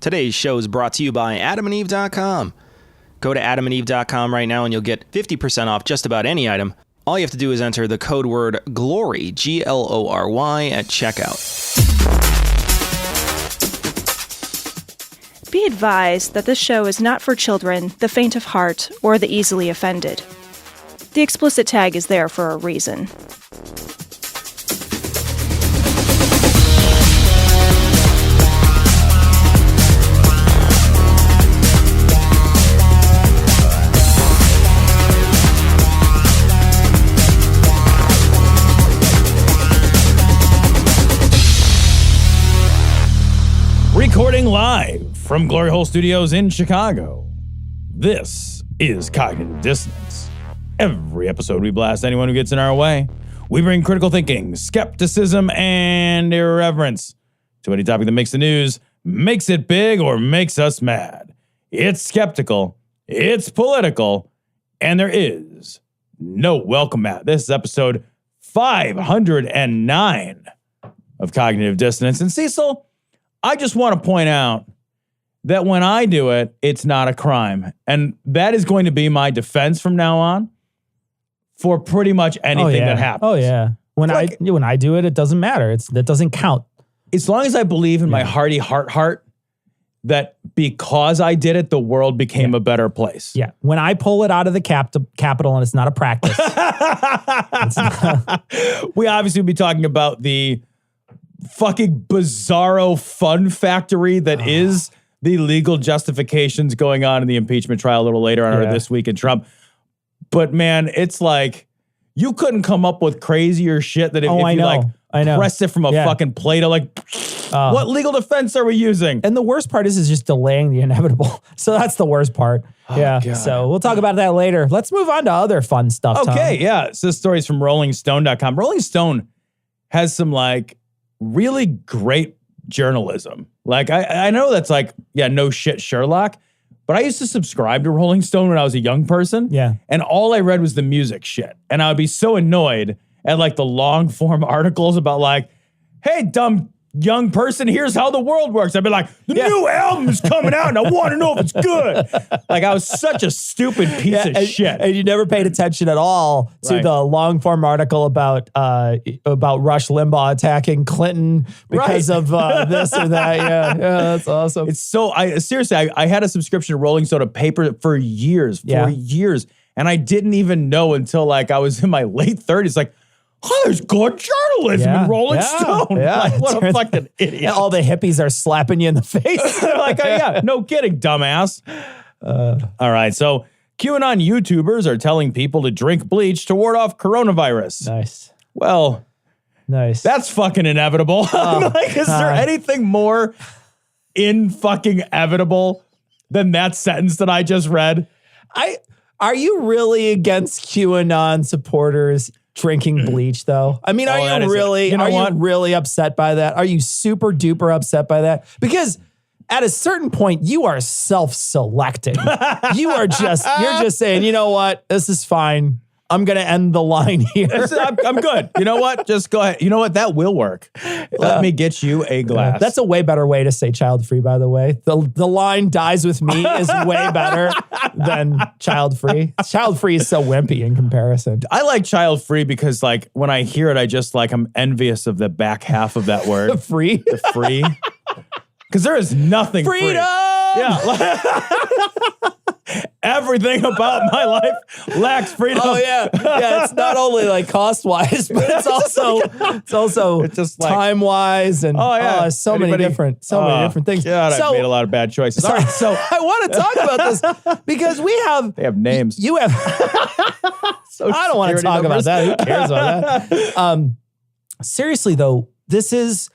Today's show is brought to you by adamandeve.com. Go to adamandeve.com right now and you'll get 50% off just about any item. All you have to do is enter the code word GLORY, Glory, at checkout. Be advised that this show is not for children, the faint of heart, or the easily offended. The explicit tag is there for a reason. Recording live from Glory Hole Studios in Chicago, this is Cognitive Dissonance. Every episode we blast anyone who gets in our way. We bring critical thinking, skepticism, and irreverence to any topic that makes the news, makes it big, or makes us mad. It's skeptical, it's political, and there is no welcome mat. This is episode 509 of Cognitive Dissonance. And Cecil, I just want to point out that when I do it, it's not a crime. And that is going to be my defense from now on for pretty much anything that happens. Oh, yeah. When I do it, it doesn't matter. That doesn't count. As long as I believe in my hearty heart that because I did it, the world became a better place. Yeah. When I pull it out of the capital and it's not a practice. We obviously will be talking about the fucking bizarro fun factory that is the legal justifications going on in the impeachment trial a little later on or this week in Trump. But man, it's like you couldn't come up with crazier shit that if you pressed it from a fucking Play-Doh, what legal defense are we using? And the worst part is just delaying the inevitable. So that's the worst part. God. So we'll talk about that later. Let's move on to other fun stuff. Okay, yeah. So this story's from rollingstone.com. Rolling Stone has some really great journalism. I know that's no shit Sherlock, but I used to subscribe to Rolling Stone when I was a young person. Yeah. And all I read was the music shit. And I would be so annoyed at the long form articles about hey, dumb young person, here's how the world works. I'd be like, the new album is coming out and I want to know if it's good. I was such a stupid piece of shit. And you never paid attention at all to the long form article about Rush Limbaugh attacking Clinton because of this or that. Yeah, that's awesome. It's so, I had a subscription to Rolling Stone, a paper for years, and I didn't even know until I was in my late 30s, there's good journalism in Rolling Stone. Yeah. What a fucking idiot. All the hippies are slapping you in the face. No kidding, dumbass. All right, so QAnon YouTubers are telling people to drink bleach to ward off coronavirus. Nice. Well, that's fucking inevitable. Is there anything more fucking inevitable than that sentence that I just read? Are you really against QAnon supporters drinking bleach, though? I mean, are you really upset by that? Are you super duper upset by that? Because at a certain point, you are self-selecting. You're just saying, you know what? This is fine. I'm going to end the line here. I'm good. You know what? Just go ahead. You know what? That will work. Let me get you a glass. That's a way better way to say child-free, by the way. The line dies with me is way better than child-free. Child-free is so wimpy in comparison. I like child-free because when I hear it, I just I'm envious of the back half of that word. Free? The free. Because there is nothing freedom! Free. Yeah. Everything about my life lacks freedom. Oh yeah, it's not only cost-wise, but it's also just time-wise and so many different things. God, I've made a lot of bad choices. All right, so I want to talk about this because they have names. You have. I don't want to talk about that. Who cares about that? Seriously though, this is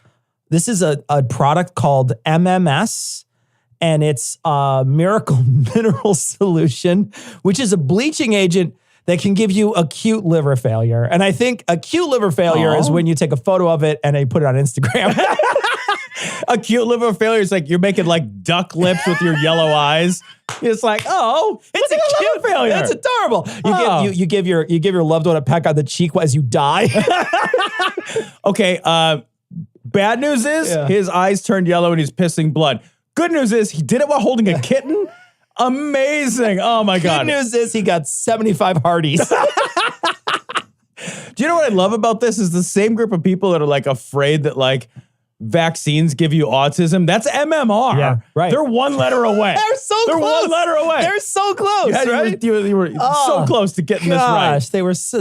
a product called MMS. And it's a miracle mineral solution, which is a bleaching agent that can give you acute liver failure. And I think acute liver failure is when you take a photo of it and you put it on Instagram. Acute liver failure is you're making duck lips with your yellow eyes. It's it's acute failure. That's adorable. You give your loved one a peck on the cheek as you die. Okay. Bad news is his eyes turned yellow and he's pissing blood. Good news is he did it while holding a kitten. Amazing. Oh my God. Good news is he got 75 Hardee's. Do you know what I love about this is the same group of people that are like afraid that like vaccines give you autism. That's MMR. Yeah, right. They're one letter away. They're so close. They're one letter away. They're so close, right? You were so close to getting this right. They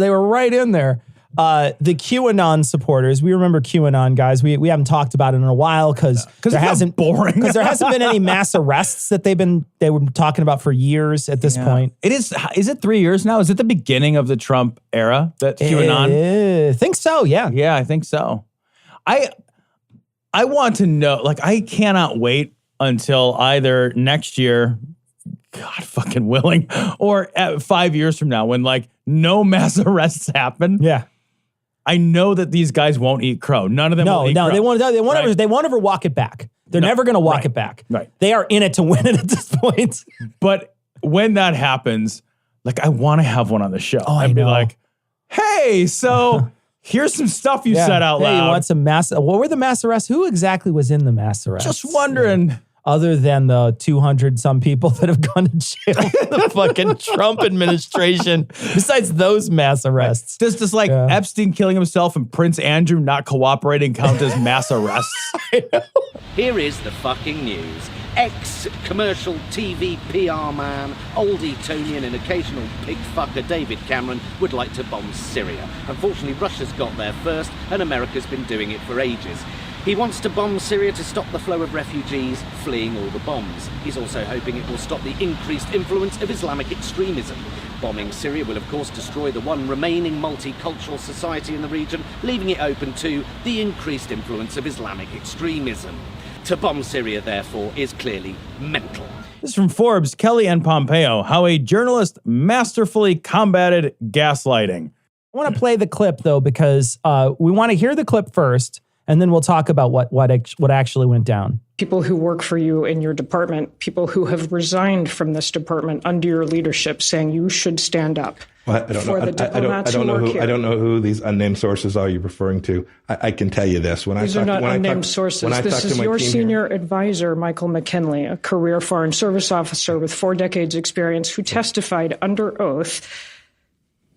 were right in there. The QAnon supporters, we remember QAnon, guys. We haven't talked about it in a while because there hasn't there hasn't been any mass arrests that they were talking about for years at this point. Is it 3 years now? Is it the beginning of the Trump era that QAnon? I think so, yeah. Yeah, I think so. I want to know, like, I cannot wait until either next year, God fucking willing, or 5 years from now when like no mass arrests happen. Yeah. I know that these guys won't eat crow. None of them will eat crow. They won't ever walk it back. They're never going to walk it back. Right. They are in it to win it at this point. But when that happens, like, I want to have one on the show. I'd be like, hey, so here's some stuff you said out loud. Hey, you want some what were the mass arrests? Who exactly was in the mass arrests? Just wondering. Other than the 200 some people that have gone to jail in the fucking Trump administration, besides those mass arrests. Does Epstein killing himself and Prince Andrew not cooperating count as mass arrests? Here is the fucking news. Ex-commercial TV PR man, old Etonian and occasional pig fucker David Cameron would like to bomb Syria. Unfortunately, Russia's got there first and America's been doing it for ages. He wants to bomb Syria to stop the flow of refugees fleeing all the bombs. He's also hoping it will stop the increased influence of Islamic extremism. Bombing Syria will, of course, destroy the one remaining multicultural society in the region, leaving it open to the increased influence of Islamic extremism. To bomb Syria, therefore, is clearly mental. This is from Forbes, Kelly and Pompeo, how a journalist masterfully combated gaslighting. I want to play the clip, though, because we want to hear the clip first, and then we'll talk about what actually went down. People who work for you in your department, people who have resigned from this department under your leadership, saying you should stand up. Well, I don't know. I don't know who these unnamed sources are you're referring to. I can tell you this: these are not unnamed sources. This is your senior advisor, Michael McKinley, a career Foreign Service officer with 4 decades experience, who testified under oath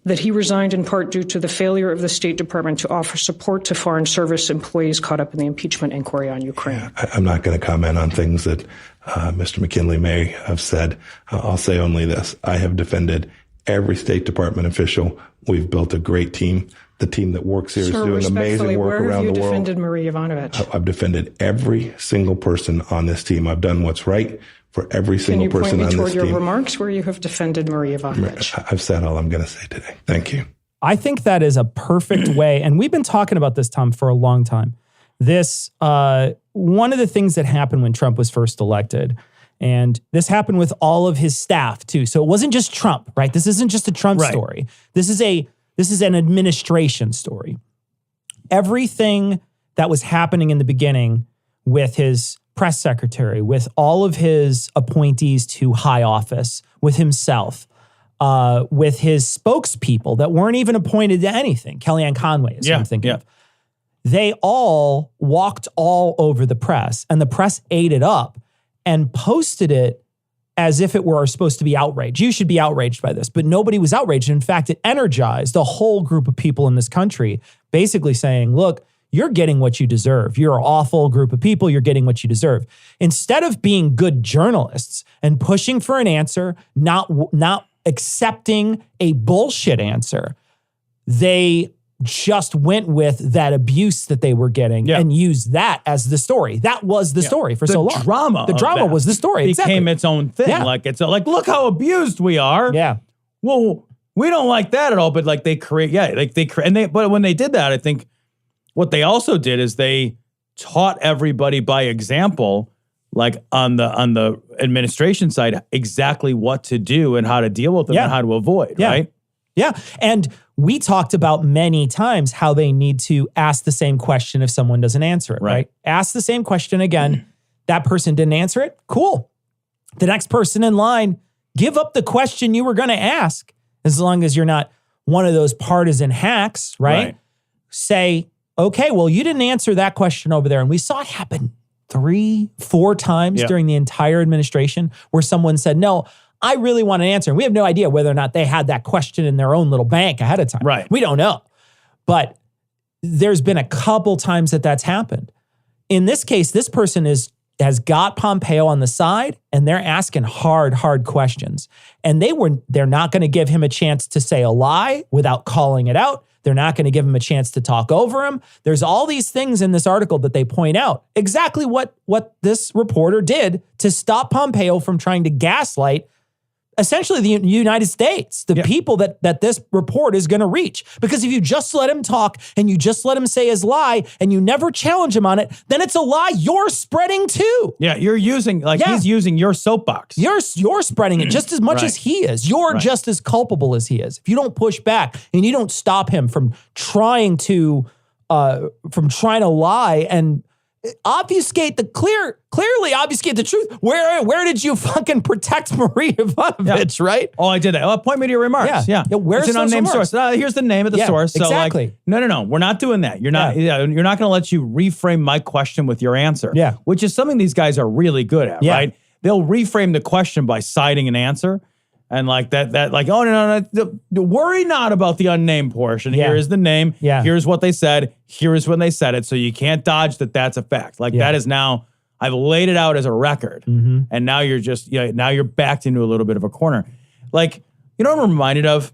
that he resigned in part due to the failure of the State Department to offer support to Foreign Service employees caught up in the impeachment inquiry on Ukraine. Yeah, I'm not going to comment on things that Mr. McKinley may have said. I'll say only this. I have defended every State Department official. We've built a great team. The team that works here is doing amazing work around the world. Where have you defended Marie Yovanovitch? I've defended every single person on this team. I've done what's right for every single person on this team. Can you point me toward your remarks where you have defended Marie Yovanovitch? I've said all I'm going to say today. Thank you. I think that is a perfect way, and we've been talking about this, Tom, for a long time. This, one of the things that happened when Trump was first elected, and this happened with all of his staff too. So it wasn't just Trump, right? This isn't just a Trump story. This is an administration story. Everything that was happening in the beginning with his press secretary, with all of his appointees to high office, with himself, with his spokespeople that weren't even appointed to anything. Kellyanne Conway is who I'm thinking of. They all walked all over the press, and the press ate it up and posted it as if it were supposed to be outraged. You should be outraged by this, but nobody was outraged. In fact, it energized a whole group of people in this country, basically saying, look, you're getting what you deserve. You're an awful group of people. You're getting what you deserve. Instead of being good journalists and pushing for an answer, not accepting a bullshit answer, they just went with that abuse that they were getting and used that as the story. That was the story for so long. The drama was the story. Became its own thing. Yeah. Like it's like, look how abused we are. Yeah. Well, we don't like that at all. But like but when they did that, I think what they also did is they taught everybody by example, like on the administration side, exactly what to do and how to deal with them and how to avoid. Right. Yeah. And we talked about many times how they need to ask the same question if someone doesn't answer it, right? Ask the same question again. That person didn't answer it. Cool. The next person in line, give up the question you were going to ask, as long as you're not one of those partisan hacks, right? Say, okay, well, you didn't answer that question over there. And we saw it happen 3-4 times during the entire administration where someone said, no, I really want an answer. And we have no idea whether or not they had that question in their own little bank ahead of time. Right. We don't know. But there's been a couple times that that's happened. In this case, this person has got Pompeo on the side and they're asking hard questions. And they're not going to give him a chance to say a lie without calling it out. They're not going to give him a chance to talk over him. There's all these things in this article that they point out exactly what this reporter did to stop Pompeo from trying to gaslight essentially the United States, the people that this report is going to reach. Because if you just let him talk and you just let him say his lie and you never challenge him on it, then it's a lie you're spreading too. Yeah, you're using, he's using your soapbox. You're spreading it just as much as he is. You're just as culpable as he is. If you don't push back and you don't stop him from trying to lie and obfuscate clearly obfuscate the truth. Where did you fucking protect Marie Ivanovich, right? Oh, I did that. Oh, point me to your remarks. Yeah. Where's it's an unnamed remarks? source. Here's the name of the source. So exactly. No. We're not doing that. You're not going to let you reframe my question with your answer. Yeah. Which is something these guys are really good at, right? They'll reframe the question by citing an answer. And no, worry not about the unnamed portion. Here is the name. Yeah. Here's what they said. Here's when they said it. So you can't dodge that that's a fact. That is now, I've laid it out as a record. Mm-hmm. And now you're just, now you're backed into a little bit of a corner. You know what I'm reminded of?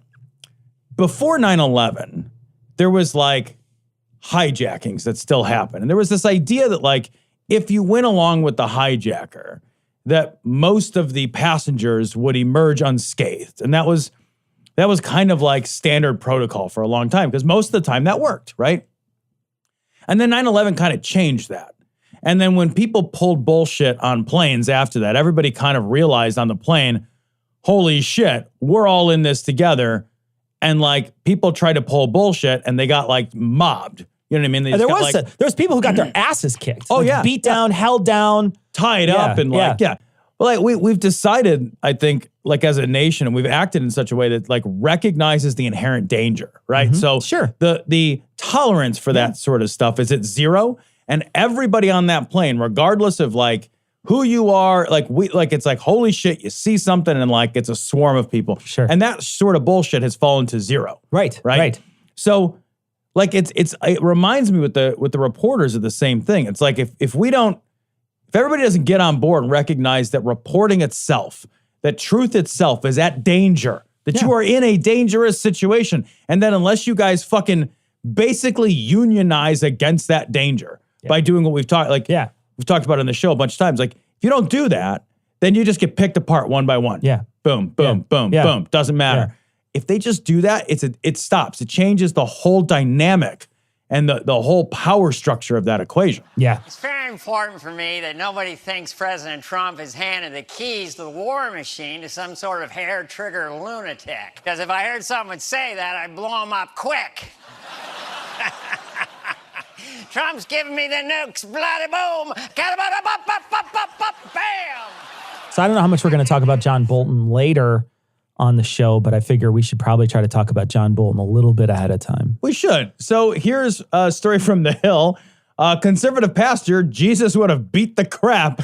Before 9/11, there was hijackings that still happen. And there was this idea that if you went along with the hijacker, that most of the passengers would emerge unscathed. And that was kind of standard protocol for a long time because most of the time that worked, right? And then 9/11 kind of changed that. And then when people pulled bullshit on planes after that, everybody kind of realized on the plane, holy shit, we're all in this together. And people tried to pull bullshit and they got mobbed. You know what I mean? There was people who got their asses kicked. Oh, beat down, held down. Tied up and Well, we've decided, I think, as a nation, and we've acted in such a way that recognizes the inherent danger, right? Mm-hmm. So sure. The tolerance for that sort of stuff is at zero, and everybody on that plane, regardless of who you are, it's holy shit, you see something and it's a swarm of people. Sure. And that sort of bullshit has fallen to zero. Right. So it reminds me with the reporters of the same thing. It's if everybody doesn't get on board and recognize that reporting itself, that truth itself is at danger, that you are in a dangerous situation, and then unless you guys fucking basically unionize against that danger by doing what we've talked, we've talked about on the show a bunch of times, if you don't do that, then you just get picked apart one by one. Yeah. Boom, boom, boom, boom. Doesn't matter. If they just do that, it stops. It changes the whole dynamic and the whole power structure of that equation. Yeah. It's very important for me that nobody thinks President Trump has handed the keys to the war machine to some sort of hair-trigger lunatic. Because if I heard someone say that, I'd blow him up quick. Trump's giving me the nukes, bloody boom, bam! So I don't know how much we're going to talk about John Bolton later on the show, but I figure we should probably try to talk about John Bolton a little bit ahead of time. We should. So here's a story from The Hill. Conservative pastor, Jesus would have beat the crap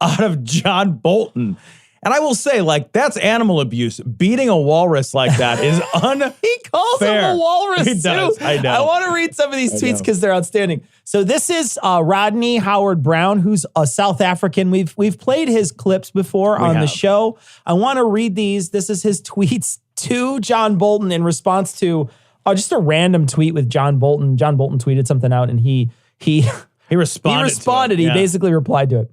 out of John Bolton. And I will say, that's animal abuse. Beating a walrus like that is unfair. He calls him a walrus, he does. too. I know. I want to read some of these tweets because they're outstanding. So this is Rodney Howard-Brown, who's a South African. We've played his clips before on the show. I want to read these. This is his tweets to John Bolton in response to just a random tweet with John Bolton. John Bolton tweeted something out and he responded. He basically replied to it.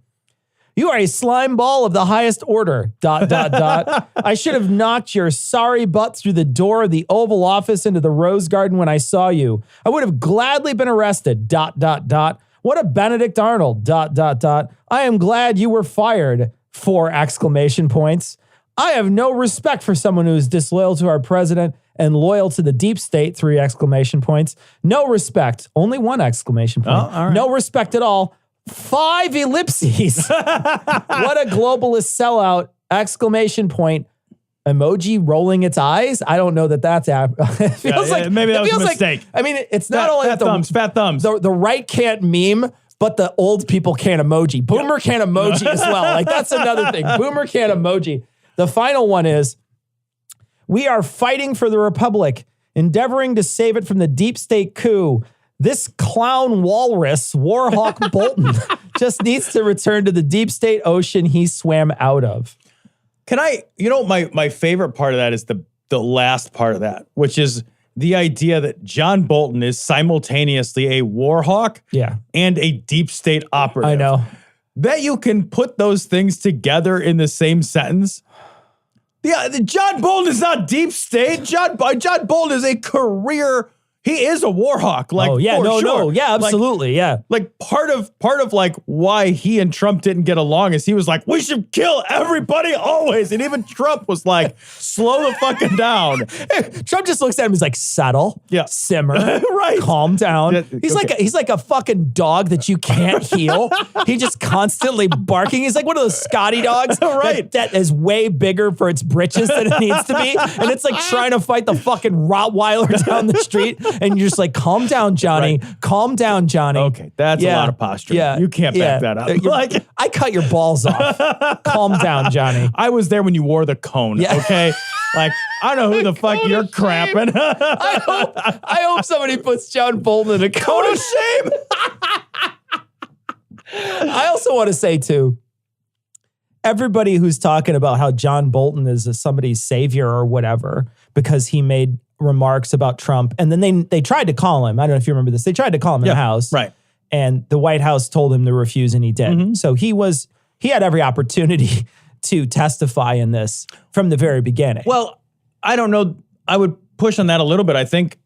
You are a slime ball of the highest order, ... I should have knocked your sorry butt through the door of the Oval Office into the Rose Garden when I saw you. I would have gladly been arrested, ... What a Benedict Arnold, ... I am glad you were fired, 4 exclamation points. I have no respect for someone who is disloyal to our president and loyal to the deep state, 3 exclamation points. No respect, only 1 exclamation point. Oh, all right. No respect at all. 5 ellipses. What a globalist sellout, exclamation point. Emoji rolling its eyes. I don't know that's it feels maybe that was a mistake. It's not only fat thumbs. The right can't meme, but the old people can't emoji. Boomer can't emoji as well. Like, that's another thing. Boomer can't emoji. The final one is, we are fighting for the Republic, endeavoring to save it from the deep state coup. This clown walrus, Warhawk Bolton, just needs to return to the deep state ocean he swam out of. My favorite part of that is the last part of that, which is the idea that John Bolton is simultaneously a Warhawk and a deep state operative. I know. That you can put those things together in the same sentence. Yeah, John Bolton is not deep state. John Bolton is a career. He is a Warhawk. Like, yeah, absolutely, Like part of like why he and Trump didn't get along is he was like, we should kill everybody always, and even Trump was like, slow the fucking down. Trump just looks at him. He's like, settle, simmer, right, calm down. He's like a fucking dog that you can't heal. He just constantly barking. He's like one of those Scotty dogs, right? That is way bigger for its britches than it needs to be, and it's like trying to fight the fucking Rottweiler down the street. And you're just like, calm down, Johnny. Right. Calm down, Johnny. Okay, that's a lot of posturing. Yeah, you can't back that up. Like, I cut your balls off. Calm down, Johnny. I was there when you wore the cone, okay? Like, I don't know who the fuck you're crapping. I hope somebody puts John Bolton in a cone of shame. I also want to say, too, everybody who's talking about how John Bolton is somebody's savior or whatever because he made remarks about Trump, and then they tried to call him. I don't know if you remember this. They tried to call him in the House, right? And the White House told him to refuse, and he did. Mm-hmm. So he had every opportunity to testify in this from the very beginning. Well, I don't know. I would push on that a little bit. I think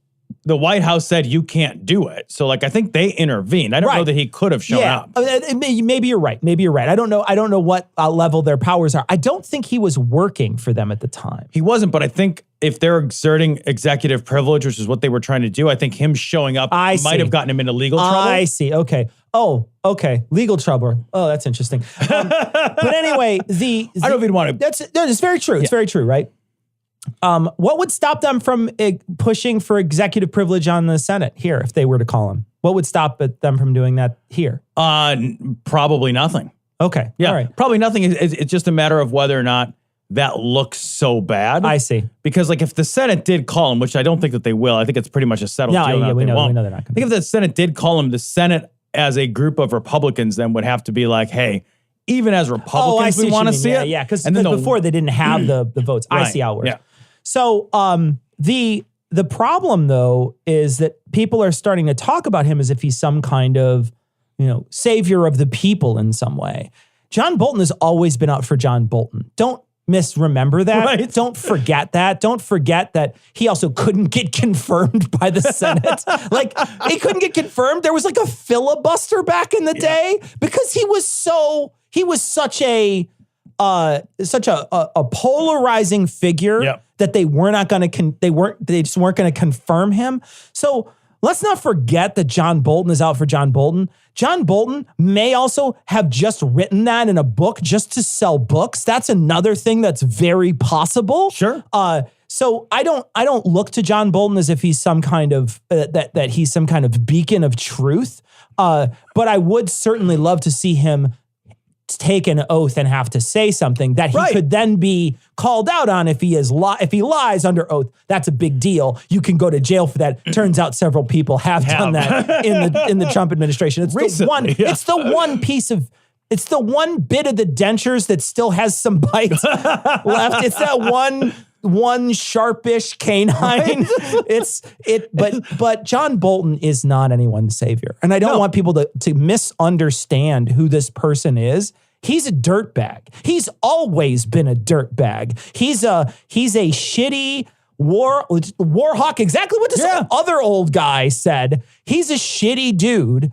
the White House said you can't do it. So, like, I think they intervened. I don't know that he could have shown up. Maybe you're right. Maybe you're right. I don't know what level their powers are. I don't think he was working for them at the time. He wasn't, but I think if they're exerting executive privilege, which is what they were trying to do, I think him showing up might have gotten him into legal trouble. I see. Okay. Oh, okay. Legal trouble. Oh, that's interesting. But anyway, I don't know if you'd want to. It's very true. It's very true, right? What would stop them from pushing for executive privilege on the Senate here if they were to call him? What would stop them from doing that here? Probably nothing. Okay. Yeah. All right. Probably nothing. It's just a matter of whether or not that looks so bad. I see. Because like if the Senate did call him, which I don't think that they will, I think it's pretty much a settled deal. Yeah, we know they're not going to. I think if the Senate did call him, the Senate as a group of Republicans then would have to be like, hey, even as Republicans, we want to see it. Yeah, because before they didn't have the votes. Right. I see how it works. Yeah. So the problem, though, is that people are starting to talk about him as if he's some kind of, savior of the people in some way. John Bolton has always been out for John Bolton. Don't misremember that. Right. Don't forget that. Don't forget that he also couldn't get confirmed by the Senate. Like, he couldn't get confirmed. There was like a filibuster back in the day because he was such a polarizing figure that they just weren't going to confirm him. So let's not forget that John Bolton is out for John Bolton. John Bolton may also have just written that in a book just to sell books. That's another thing that's very possible. Sure. So I don't look to John Bolton as if he's some kind of that he's some kind of beacon of truth. But I would certainly love to see him take an oath and have to say something that he could then be called out on if he lies under oath. That's a big deal. You can go to jail for that. Turns out several people have done that in the Trump administration. It's recently, it's the one bit of the dentures that still has some bites left. It's that one sharpish canine. But John Bolton is not anyone's savior. And I don't want people to misunderstand who this person is. He's a dirtbag. He's always been a dirtbag. He's a shitty Warhawk, exactly what this other old guy said. He's a shitty dude.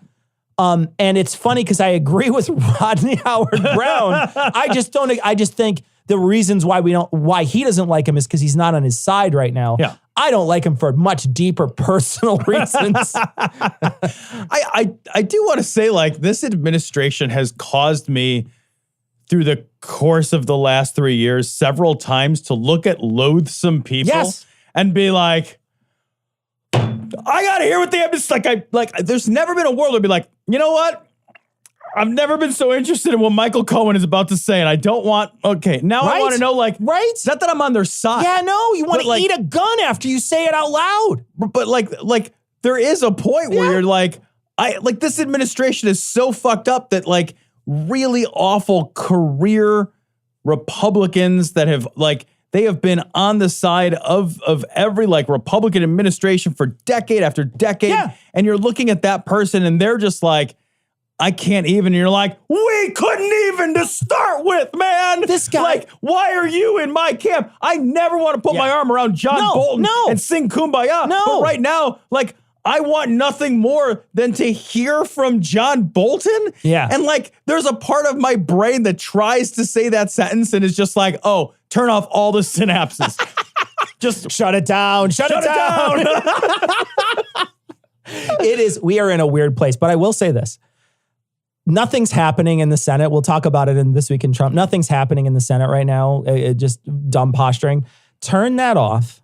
And it's funny because I agree with Rodney Howard Brown. I just think the reasons why he doesn't like him is because he's not on his side right now. Yeah. I don't like him for much deeper personal reasons. I do want to say, like, this administration has caused me through the course of the last 3 years several times to look at loathsome people and be like, I gotta hear what they have to say. Like, there's never been a world where I'd be like, you know what? I've never been so interested in what Michael Cohen is about to say, and I don't want, now I want to know, like, it's not that I'm on their side. Yeah, no, you want to eat a gun after you say it out loud. But like there is a point where you're like, this administration is so fucked up that like really awful career Republicans that have like, they have been on the side of every like Republican administration for decade after decade. Yeah. And you're looking at that person and they're just like, I can't even. And you're like, we couldn't even to start with, man. This guy. Like, why are you in my camp? I never want to put my arm around John Bolton and sing Kumbaya. No. But right now, like, I want nothing more than to hear from John Bolton. Yeah. And like, there's a part of my brain that tries to say that sentence and is just like, oh, turn off all the synapses. Just shut it down. Shut it down. We are in a weird place, but I will say this. Nothing's happening in the Senate. We'll talk about it in This Week in Trump. Nothing's happening in the Senate right now. Just dumb posturing. Turn that off.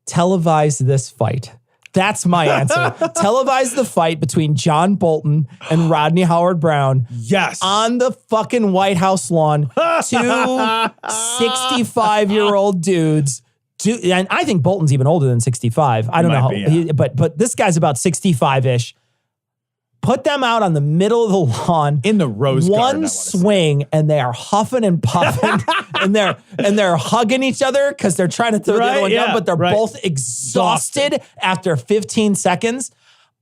Televise this fight. That's my answer. Televise the fight between John Bolton and Rodney Howard-Browne. Yes. On the fucking White House lawn. Two 65-year-old dudes. And I think Bolton's even older than 65. I don't know how, but this guy's about 65-ish. Put them out on the middle of the lawn in the rose garden. One swing, and they are huffing and puffing, and they're hugging each other because they're trying to throw the other one down, but they're both exhausted after 15 seconds.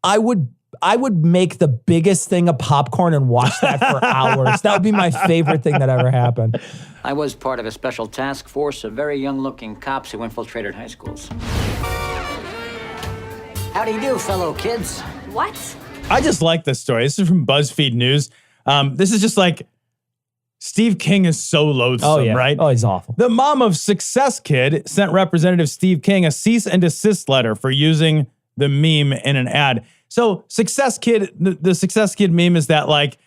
I would make the biggest thing of popcorn and watch that for hours. That would be my favorite thing that ever happened. I was part of a special task force of very young-looking cops who infiltrated high schools. How do you do, fellow kids? What? I just like this story. This is from BuzzFeed News. This is just like, Steve King is so loathsome, right? Oh, he's awful. The mom of Success Kid sent Representative Steve King a cease-and-desist letter for using the meme in an ad. So Success Kid, the Success Kid meme is that like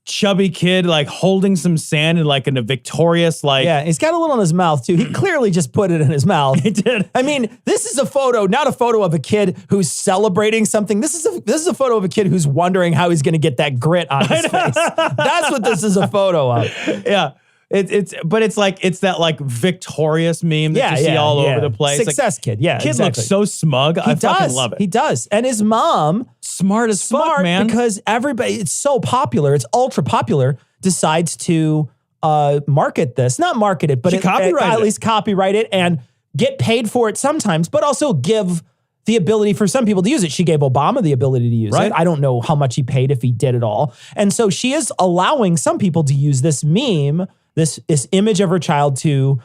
chubby kid like holding some sand and like in a victorious like. Yeah, he's got a little in his mouth too. He clearly just put it in his mouth. He did. I mean, this is a photo, not a photo of a kid who's celebrating something. This is a photo of a kid who's wondering how he's going to get that grit on his face. That's what this is a photo of. Yeah. It's that like victorious meme that you see all over the place. Success Kid, yeah. Kid looks so smug. I fucking love it. He does. And his mom, smart as fuck, man. Because everybody, it's so popular, it's ultra popular, decides to market this. Not market it, but at least copyright it and get paid for it sometimes, but also give the ability for some people to use it. She gave Obama the ability to use it. I don't know how much he paid, if he did at all. And so she is allowing some people to use this meme, this image of her child to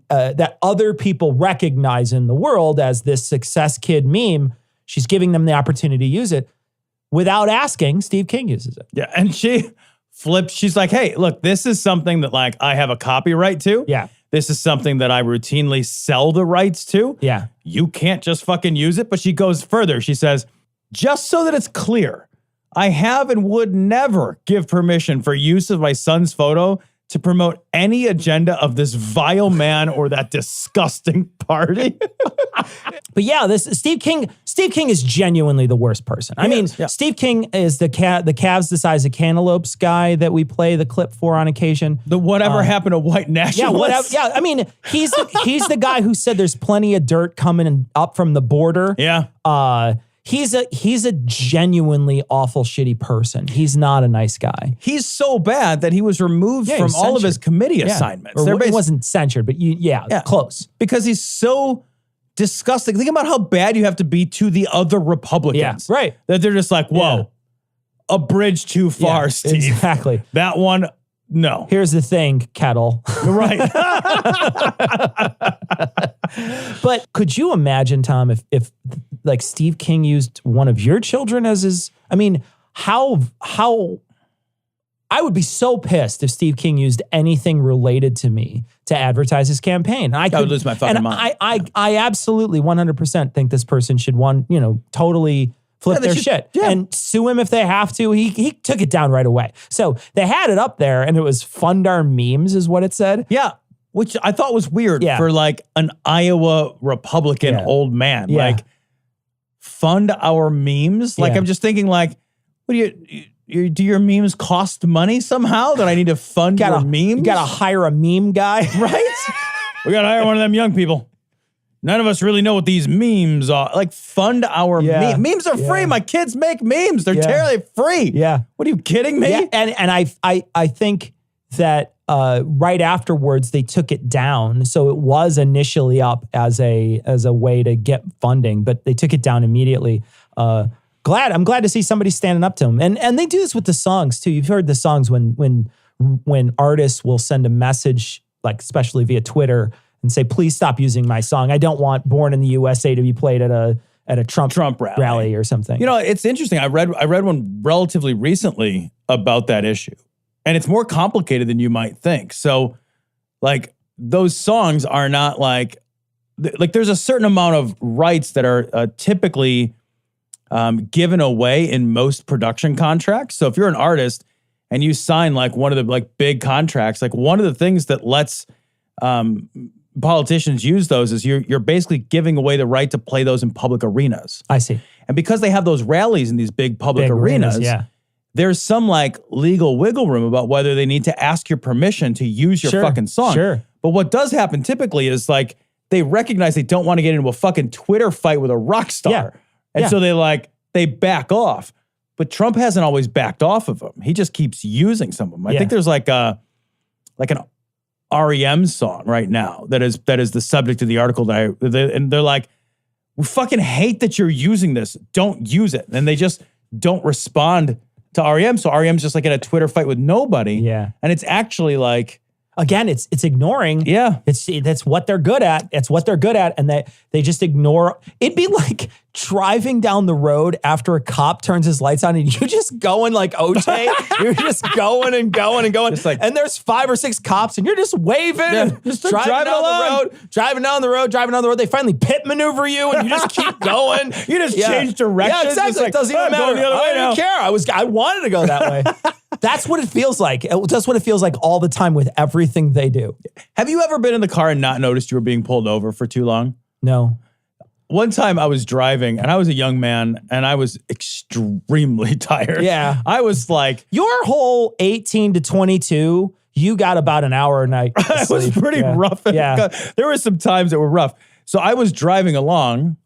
that other people recognize in the world as this Success Kid meme. She's giving them the opportunity to use it without asking. Steve King uses it. Yeah, and she flips. She's like, "Hey, look, this is something that like I have a copyright to. Yeah, this is something that I routinely sell the rights to. Yeah, you can't just fucking use it." But she goes further. She says, "Just so that it's clear, I have and would never give permission for use of my son's photo to promote any agenda of this vile man or that disgusting party." But yeah, this Steve King is genuinely the worst person. I mean, Steve King is the calves the size of cantaloupes guy that we play the clip for on occasion. The whatever happened to white nationalists. Yeah, I mean, he's the guy who said there's plenty of dirt coming up from the border. Yeah. He's a genuinely awful, shitty person. He's not a nice guy. He's so bad that he was removed from all of his committee assignments. Or he wasn't censured, but close. Because he's so disgusting. Think about how bad you have to be to the other Republicans. Yeah, right. That they're just like, whoa, a bridge too far, Steve. Exactly. That one, no. Here's the thing, Kettle. Right. But could you imagine, Tom, if like Steve King used one of your children as his, I mean, how I would be so pissed if Steve King used anything related to me to advertise his campaign. I would lose my fucking mind. I absolutely 100% think this person should totally flip their shit and sue him if they have to. He took it down right away. So they had it up there and it was fund our memes is what it said. Yeah. Which I thought was weird for like an Iowa Republican old man. Yeah. Like, fund our memes? Like, I'm just thinking like, what do you do your memes cost money somehow that I need to fund your memes? You got to hire a meme guy, right? We got to hire one of them young people. None of us really know what these memes are. Like, fund our memes. Memes are free. My kids make memes. They're totally free. Yeah. What, are you kidding me? Yeah. And I think that right afterwards they took it down. So it was initially up as a way to get funding, but they took it down immediately. I'm glad to see somebody standing up to them. And they do this with the songs too. You've heard the songs when artists will send a message, like especially via Twitter, and say, please stop using my song. I don't want Born in the USA to be played at a Trump rally or something. You know, it's interesting. I read one relatively recently about that issue. And it's more complicated than you might think. So, like, those songs are not like there's a certain amount of rights that are typically given away in most production contracts. So if you're an artist and you sign like one of the like big contracts, like one of the things that lets politicians use those is you're basically giving away the right to play those in public arenas. I see. And because they have those rallies in these big public arenas, there's some like legal wiggle room about whether they need to ask your permission to use your fucking song. Sure. But what does happen typically is like they recognize they don't want to get into a fucking Twitter fight with a rock star. Yeah. And so they back off. But Trump hasn't always backed off of them. He just keeps using some of them. I think there's like an REM song right now that is the subject of the article and they're like, we fucking hate that you're using this. Don't use it. And they just don't respond to REM. So REM's just like in a Twitter fight with nobody. Yeah. And it's actually like, again, it's ignoring. Yeah. That's what they're good at. It's what they're good at. And they just ignore. It'd be like driving down the road after a cop turns his lights on and you're just going like OJ. You're just going and going and going. Like, and there's 5 or 6 cops and you're just waving and just driving down the road. They finally pit maneuver you and you just keep going. You just change directions. Yeah, exactly. Like, it doesn't even matter. I don't care. I wanted to go that way. That's what it feels like. That's what it feels like all the time with everything they do. Have you ever been in the car and not noticed you were being pulled over for too long? No. One time I was driving and I was a young man and I was extremely tired. Yeah. I was like... Your whole 18 to 22, you got about an hour a night. It was pretty rough. Yeah. There were some times that were rough. So I was driving along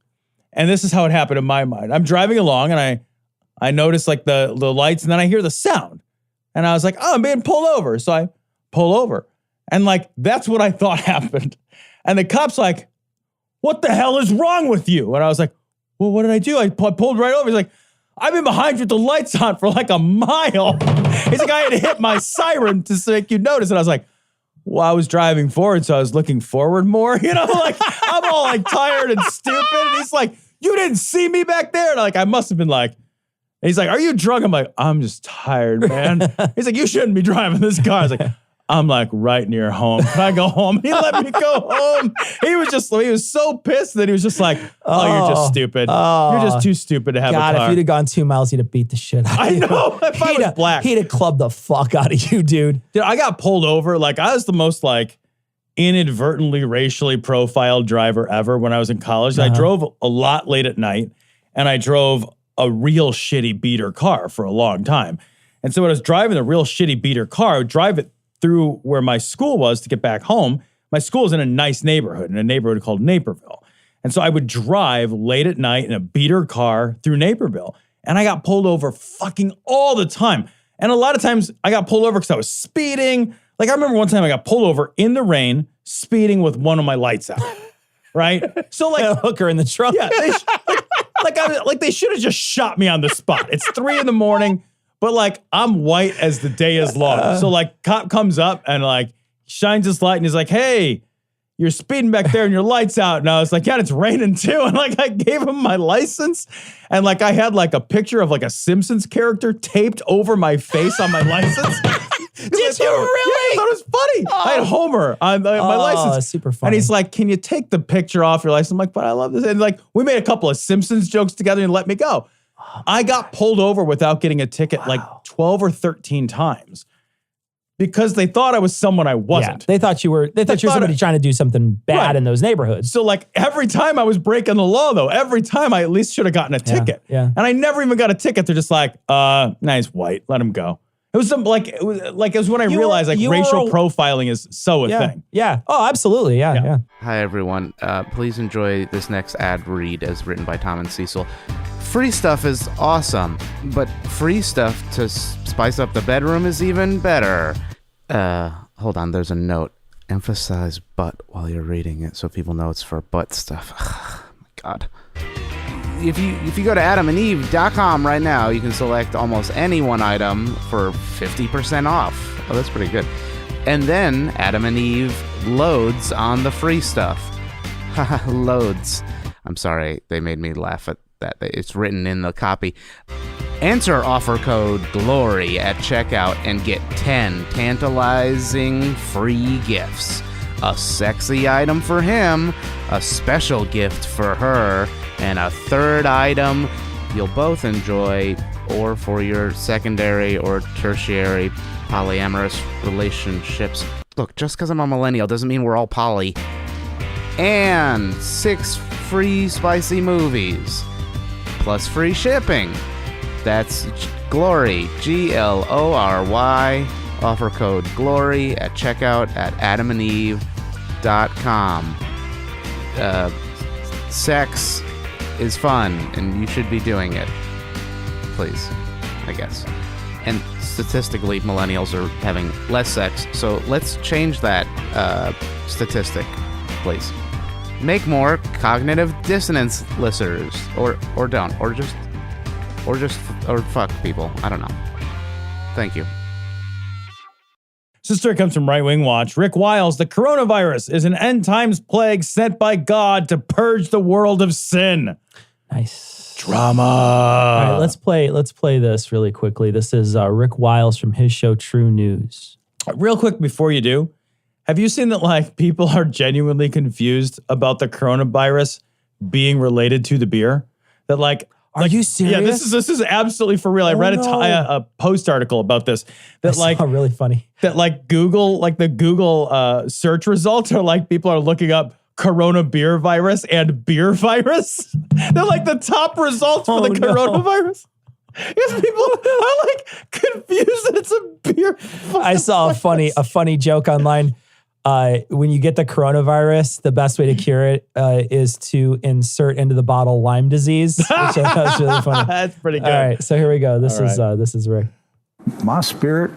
and this is how it happened in my mind. I'm driving along and I noticed like the lights and then I hear the sound. And I was like, oh, I'm being pulled over. So I pull over. And like, that's what I thought happened. And the cop's like, what the hell is wrong with you? And I was like, well, what did I do? I pulled right over. He's like, I've been behind you with the lights on for like a mile. He's like, I had to hit my siren to make you notice. And I was like, well, I was driving forward, so I was looking forward more. You know, like I'm all like tired and stupid. And he's like, you didn't see me back there? And like, I must have been like, and he's like, are you drunk? I'm like, I'm just tired, man. He's like, you shouldn't be driving this car. I was like, I'm like right near home. Can I go home? He let me go home. He was so pissed that he was just like, oh, you're just stupid. You're just too stupid to have a car. God, if you'd have gone 2 miles, he'd have beat the shit out of you. I know. If I was black. He'd have clubbed the fuck out of you, dude. Dude, I got pulled over. Like, I was the most like inadvertently racially profiled driver ever when I was in college. I drove a lot late at night and I drove a real shitty beater car for a long time. And so when I was driving the real shitty beater car, I would drive it through where my school was to get back home. My school is in a nice neighborhood, in a neighborhood called Naperville. And so I would drive late at night in a beater car through Naperville. And I got pulled over fucking all the time. And a lot of times I got pulled over because I was speeding. Like I remember one time I got pulled over in the rain, speeding with one of my lights out. Right? So like a hooker in the trunk. Yeah. They should have just shot me on the spot. It's 3 a.m, but like I'm white as the day is long. So like cop comes up and like shines his light and he's like, hey, you're speeding back there and your light's out. And I was like, yeah, it's raining too. And like I gave him my license and like I had like a picture of like a Simpsons character taped over my face on my license. Did you really? Yeah, I thought it was funny. I had Homer on my license. That's super funny. And he's like, can you take the picture off your license? I'm like, but I love this. And like, we made a couple of Simpsons jokes together and let me go. I got pulled over without getting a ticket like 12 or 13 times. because they thought I was someone I wasn't. Yeah, they thought you were somebody trying to do something bad in those neighborhoods. So like every time I was breaking the law though, every time I at least should have gotten a ticket. Yeah. And I never even got a ticket. They're just like, nice white, let him go. It was it was when I realized racial profiling is so a thing. Yeah. Oh, absolutely. Yeah. Hi everyone. Please enjoy this next ad read as written by Tom and Cecil. Free stuff is awesome, but free stuff to spice up the bedroom is even better. Hold on, there's a note. Emphasize butt while you're reading it so people know it's for butt stuff. Oh my God. If you go to adamandeve.com right now, you can select almost any one item for 50% off. Oh, that's pretty good. And then Adam and Eve loads on the free stuff. Loads. I'm sorry, they made me laugh at that. It's written in the copy. Enter offer code GLORY at checkout and get 10 tantalizing free gifts. A sexy item for him, a special gift for her, and a third item you'll both enjoy, or for your secondary or tertiary polyamorous relationships. Look, just because I'm a millennial doesn't mean we're all poly. And 6 free spicy movies, plus free shipping. That's GLORY, GLORY. Offer code GLORY at checkout at adamandeve.com. Sex is fun, and you should be doing it. Please, I guess. And statistically, millennials are having less sex, so let's change that statistic, please. Make more cognitive dissonance listeners, or don't, or fuck people. I don't know. Thank you. This story comes from Right Wing Watch. Rick Wiles, the coronavirus is an end times plague sent by God to purge the world of sin. Nice. Drama. All right, let's play this really quickly. This is Rick Wiles from his show True News. Real quick before you do, have you seen that people are genuinely confused about the coronavirus being related to the beer? That are you serious? Yeah, this is absolutely for real. I read a post article about this. That really funny. That Google, the Google search results are people are looking up corona beer virus and beer virus. They're the top results for the coronavirus. Because people are confused that it's a beer. I saw a funny joke online. When you get the coronavirus, the best way to cure it is to insert into the bottle Lyme disease, which I thought was really funny. That's pretty good. All right, so here we go. This is Rick. My spirit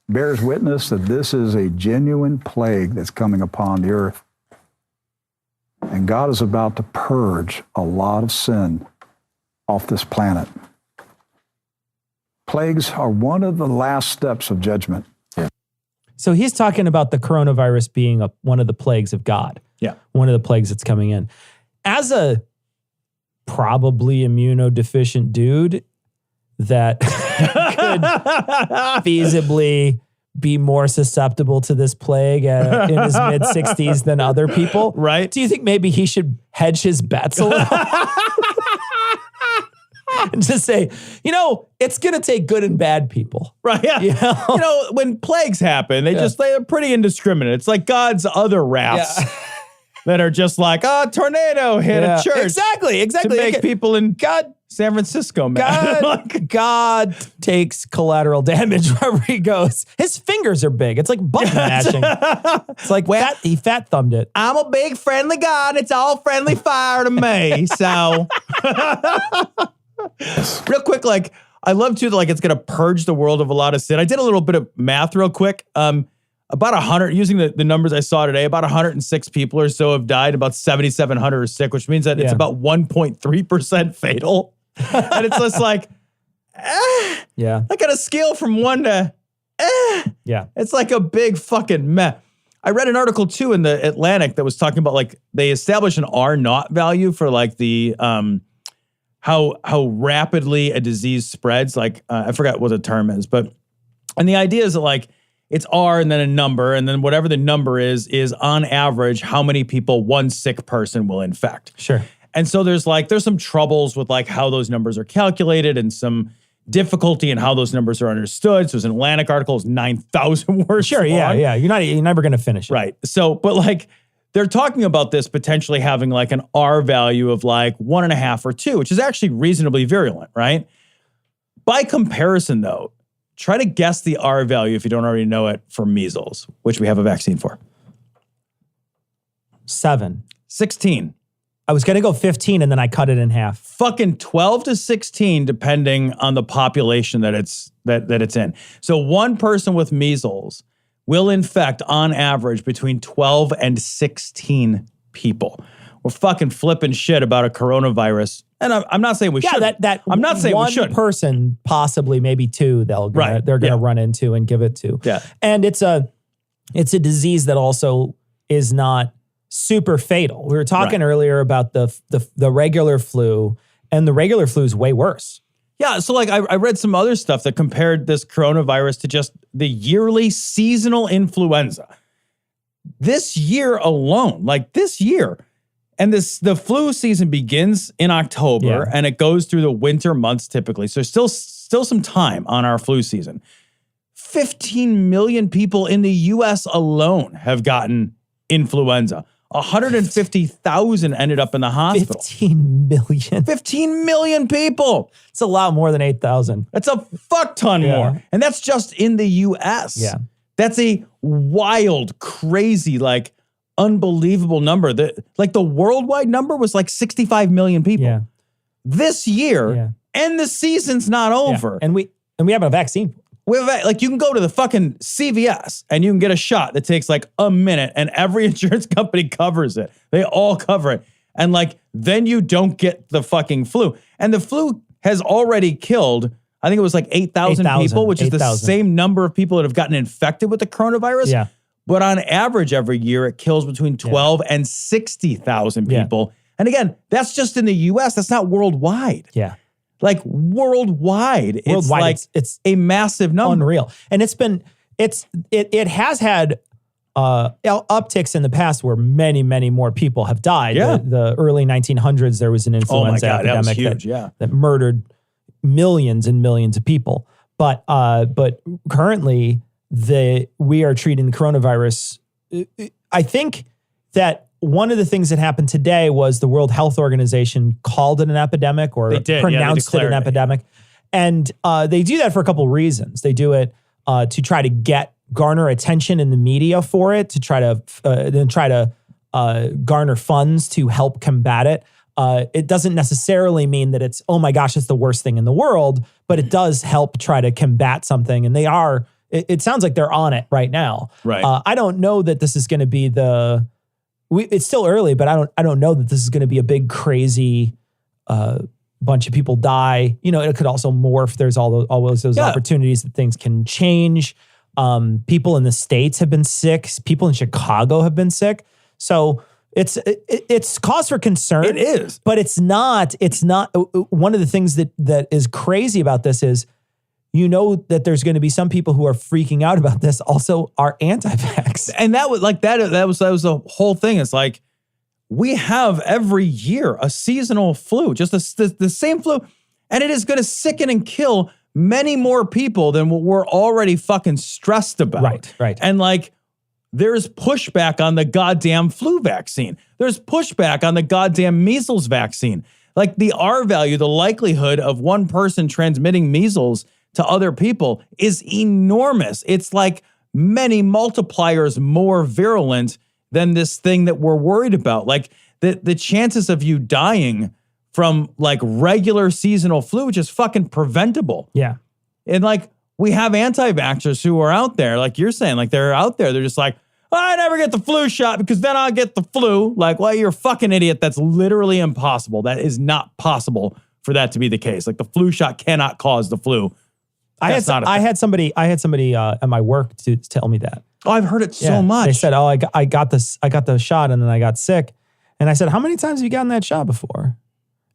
bears witness that this is a genuine plague that's coming upon the earth. And God is about to purge a lot of sin off this planet. Plagues are one of the last steps of judgment. So he's talking about the coronavirus being one of the plagues of God. Yeah. One of the plagues that's coming in. As a probably immunodeficient dude that could feasibly be more susceptible to this plague in his mid-60s than other people. Right. Do you think maybe he should hedge his bets a little? And just say, it's going to take good and bad people. Right. Yeah. When plagues happen, they're pretty indiscriminate. It's like God's other wraths that are just tornado hit a church. Exactly. To make people in San Francisco mad. God takes collateral damage wherever he goes. His fingers are big. It's like button mashing. It's like he fat thumbed it. I'm a big friendly God. It's all friendly fire to me. So real quick, I love too that it's going to purge the world of a lot of sin. I did a little bit of math real quick. About 100, using the numbers I saw today, about 106 people or so have died. About 7,700 are sick, which means that it's about 1.3% fatal. And it's just yeah. Like on a scale from 1 to yeah. It's like a big fucking meh. I read an article too in the Atlantic that was talking about they established an R0 value for the how rapidly a disease spreads. I forgot what the term is, and the idea is that it's R and then a number, and then whatever the number is on average how many people one sick person will infect. Sure. And so there's some troubles with how those numbers are calculated and some difficulty in how those numbers are understood. So there's an Atlantic article, it's 9,000 words Sure, long. yeah. You're never going to finish it. Right. So, but like, they're talking about this potentially having like an R value of like 1.5 or 2, which is actually reasonably virulent, right? By comparison, though, try to guess the R value if you don't already know it for measles, which we have a vaccine for. 7. 16. I was going to go 15 and then I cut it in half. Fucking 12 to 16, depending on the population that it's in. So one person with measles will infect, on average, between 12 and 16 people. We're fucking flipping shit about a coronavirus. And I'm not saying we should. I'm not saying we should. One person, possibly maybe 2, they're going to run into and give it to. Yeah. And it's a disease that also is not super fatal. We were talking earlier about the regular flu, and the regular flu is way worse. Yeah, so like I read some other stuff that compared this coronavirus to just the yearly seasonal influenza. This year alone, and the flu season begins in October and it goes through the winter months typically. So still some time on our flu season. 15 million people in the US alone have gotten influenza. 150,000 ended up in the hospital. 15 million. 15 million people. It's a lot more than 8,000. That's a fuck ton more. And that's just in the US. Yeah. That's a wild, crazy, like unbelievable number. The worldwide number was like 65 million people. Yeah. This year, and the season's not over. Yeah. And we have a vaccine. You can go to the fucking CVS and you can get a shot that takes like a minute and every insurance company covers it. They all cover it. And like, then you don't get the fucking flu. And the flu has already killed, I think it was like 8,000 people, which is the same number of people that have gotten infected with the coronavirus. Yeah. But on average every year, it kills between 12 and 60,000 people. Yeah. And again, that's just in the US. That's not worldwide. Yeah. Like worldwide, it's a massive number. Unreal. And it has had upticks in the past where many, many more people have died. Yeah. The early 1900s, there was an influenza epidemic that was huge, that murdered millions and millions of people. But currently, we are treating the coronavirus. I think that one of the things that happened today was the World Health Organization called it an epidemic or pronounced it an epidemic. And they do that for a couple of reasons. They do it to try to garner attention in the media for it, to try to garner funds to help combat it. It doesn't necessarily mean that it's, oh my gosh, it's the worst thing in the world, but it does help try to combat something. And it sounds like they're on it right now. Right. I don't know that this is going to be it's still early, but I don't know that this is going to be a big, crazy bunch of people die. It could also morph. There's always those opportunities that things can change. People in the States have been sick. People in Chicago have been sick. So it's cause for concern. It is. But it's not. One of the things that is crazy about this is, that there's going to be some people who are freaking out about this also are anti-vax. And that was the whole thing. It's like, we have every year a seasonal flu, just the same flu, and it is going to sicken and kill many more people than what we're already fucking stressed about. Right. And like, there's pushback on the goddamn flu vaccine. There's pushback on the goddamn measles vaccine. Like the R value, the likelihood of one person transmitting measles to other people is enormous. It's like many multipliers more virulent than this thing that we're worried about. Like the chances of you dying from like regular seasonal flu, which is fucking preventable. Yeah. And like, we have anti-vaxxers who are out there, like you're saying, like they're out there. They're just like, I never get the flu shot because then I'll get the flu. Like, well, you're a fucking idiot. That's literally impossible. That is not possible for that to be the case. Like the flu shot cannot cause the flu. I had somebody at my work to tell me that. Oh, I've heard it so much. They said, I got the shot and then I got sick. And I said, how many times have you gotten that shot before?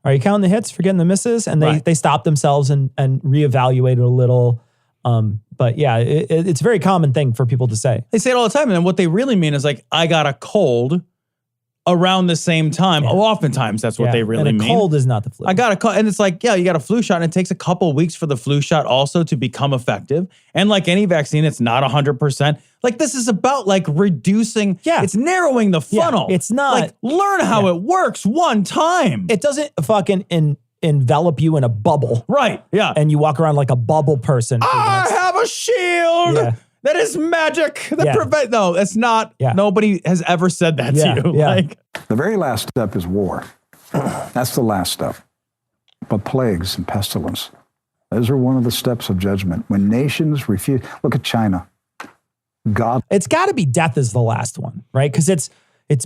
Are you counting the hits, forgetting the misses? And they stopped themselves and reevaluated a little. But yeah, it's a very common thing for people to say. They say it all the time. And then what they really mean is like, I got a cold. around the same time. Oh, oftentimes that's what they really and mean. Cold is not the flu. I got a cold, and it's like, you got a flu shot, and it takes a couple weeks for the flu shot also to become effective. And like any vaccine, it's not 100%. Like this is about like reducing. Yeah, it's narrowing the funnel. It's not like learn how it works one time. It doesn't fucking envelop you in a bubble, right? Yeah, and you walk around like a bubble person. I have a shield. Yeah. That is magic. That no, that's not. Yeah. Nobody has ever said that to you. Yeah. Like the very last step is war. That's the last step. But plagues and pestilence, those are one of the steps of judgment. When nations refuse, look at China. God, it's got to be death is the last one, right? Because it's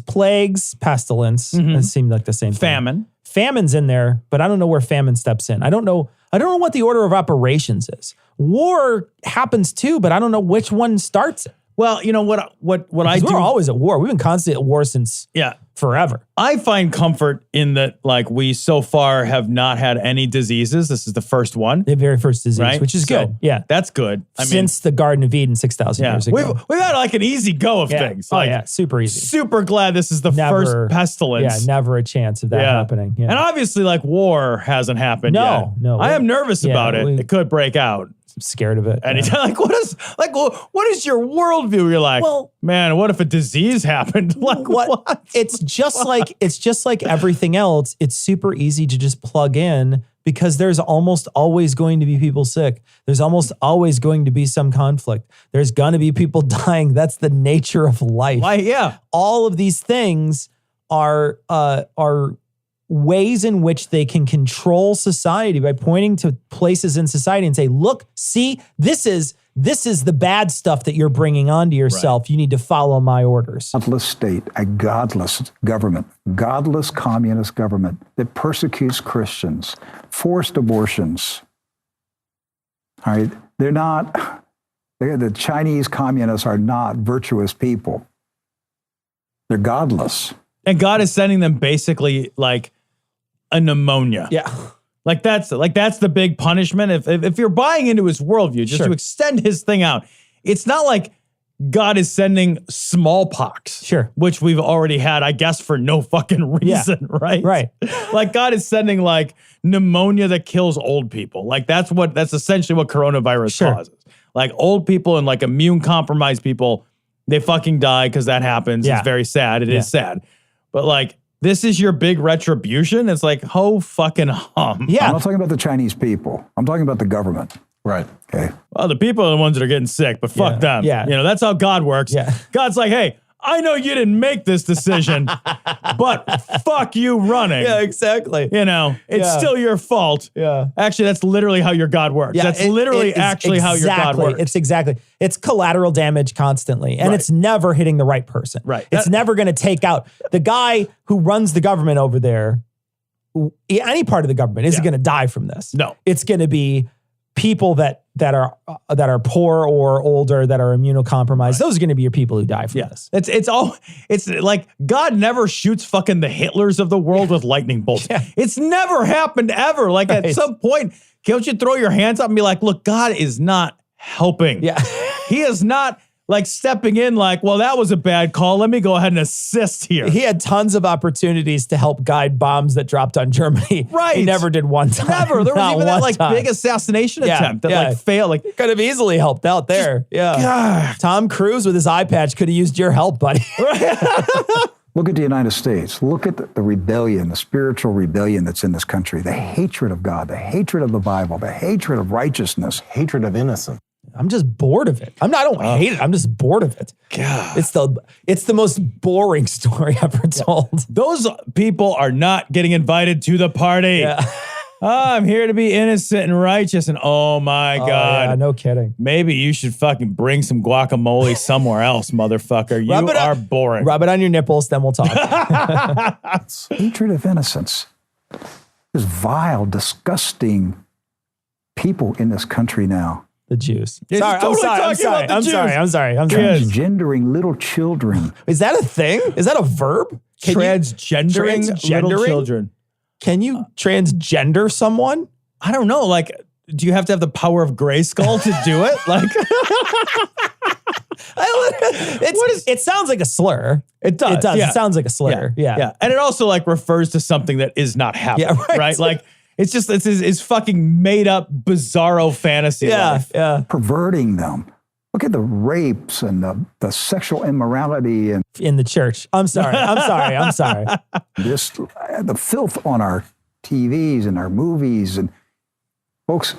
plagues, pestilence. It seemed like the same famine. Thing. Famine's in there, but I don't know where famine steps in. I don't know what the order of operations is. War happens too, but I don't know which one starts it. Well, you know what I do. We're always at war. We've been constantly at war since forever. I find comfort in that, like, we so far have not had any diseases. This is the first one. The very first disease, right? Which is good. Yeah. That's good. Since the Garden of Eden 6,000 years ago. We've had like an easy go of things. Like, super easy. Super glad this is the first pestilence. Yeah, never a chance of that happening. Yeah. And obviously, like, war hasn't happened yet. No. I am nervous about it. It could break out. I'm scared of it. Anytime, what is your worldview? You're like, well, man, what if a disease happened? Like what? It's just like everything else. It's super easy to just plug in because there's almost always going to be people sick. There's almost always going to be some conflict. There's going to be people dying. That's the nature of life. All of these things are ways in which they can control society by pointing to places in society and say, look, see, this is the bad stuff that you're bringing onto yourself. Right. You need to follow my orders. Godless state, a godless government, godless communist government that persecutes Christians, forced abortions. All right, the Chinese communists are not virtuous people. They're godless. And God is sending them basically like a pneumonia. Yeah. Like that's the big punishment. If you're buying into his worldview, just to extend his thing out, it's not like God is sending smallpox. Sure. Which we've already had, I guess, for no fucking reason, right? Right. Like God is sending like pneumonia that kills old people. Like that's essentially what coronavirus causes. Like old people and like immune compromised people, they fucking die because that happens. Yeah. It's very sad. It is sad. But like, this is your big retribution? It's like, ho fucking hum. Yeah. I'm not talking about the Chinese people. I'm talking about the government. Right. Okay. Well, the people are the ones that are getting sick, but fuck them. Yeah. You know, that's how God works. Yeah. God's like, hey, I know you didn't make this decision, but fuck you running. Yeah, exactly. You know, it's still your fault. Yeah. Actually, that's literally how your God works. Yeah, that's literally actually how your God works. It's collateral damage constantly. And it's never hitting the right person. Right. It's never going to take out the guy who runs the government over there. Any part of the government isn't going to die from this. No. It's going to be people that are poor or older, that are immunocompromised. Those are going to be your people who die from this. It's like God never shoots fucking the Hitlers of the world with lightning bolts. Yeah. It's never happened ever. Like at some point, can't you throw your hands up and be like, look, God is not helping. Yeah. He is not like stepping in like, well, that was a bad call. Let me go ahead and assist here. He had tons of opportunities to help guide bombs that dropped on Germany. Right. He never did one time. Never. There was even that like big assassination attempt that like failed. Like could have easily helped out there. Yeah. Tom Cruise with his eye patch could have used your help, buddy. Look at the United States. Look at the rebellion, the spiritual rebellion that's in this country. The hatred of God, the hatred of the Bible, the hatred of righteousness, hatred of innocence. I'm just bored of it. I don't hate it. I'm just bored of it. God. It's the most boring story ever told. Those people are not getting invited to the party. Yeah. I'm here to be innocent and righteous. And oh my God. Yeah, no kidding. Maybe you should fucking bring some guacamole somewhere else, motherfucker. You are boring. Rub it on your nipples, then we'll talk. Hatred of innocence. There's vile, disgusting people in this country now. The Jews. I'm sorry. Transgendering little children. Is that a thing? Is that a verb? Transgendering little children. Can you transgender someone? I don't know. Like, do you have to have the power of Grayskull to do it? Like, It sounds like a slur. It does. It does. Yeah. It sounds like a slur. Yeah. And it also like refers to something that is not happening. Yeah, right. Like it's his fucking made up bizarro fantasy life. Yeah. Perverting them. Look at the rapes and the sexual immorality and in the church. I'm sorry. the filth on our TVs and our movies. And folks,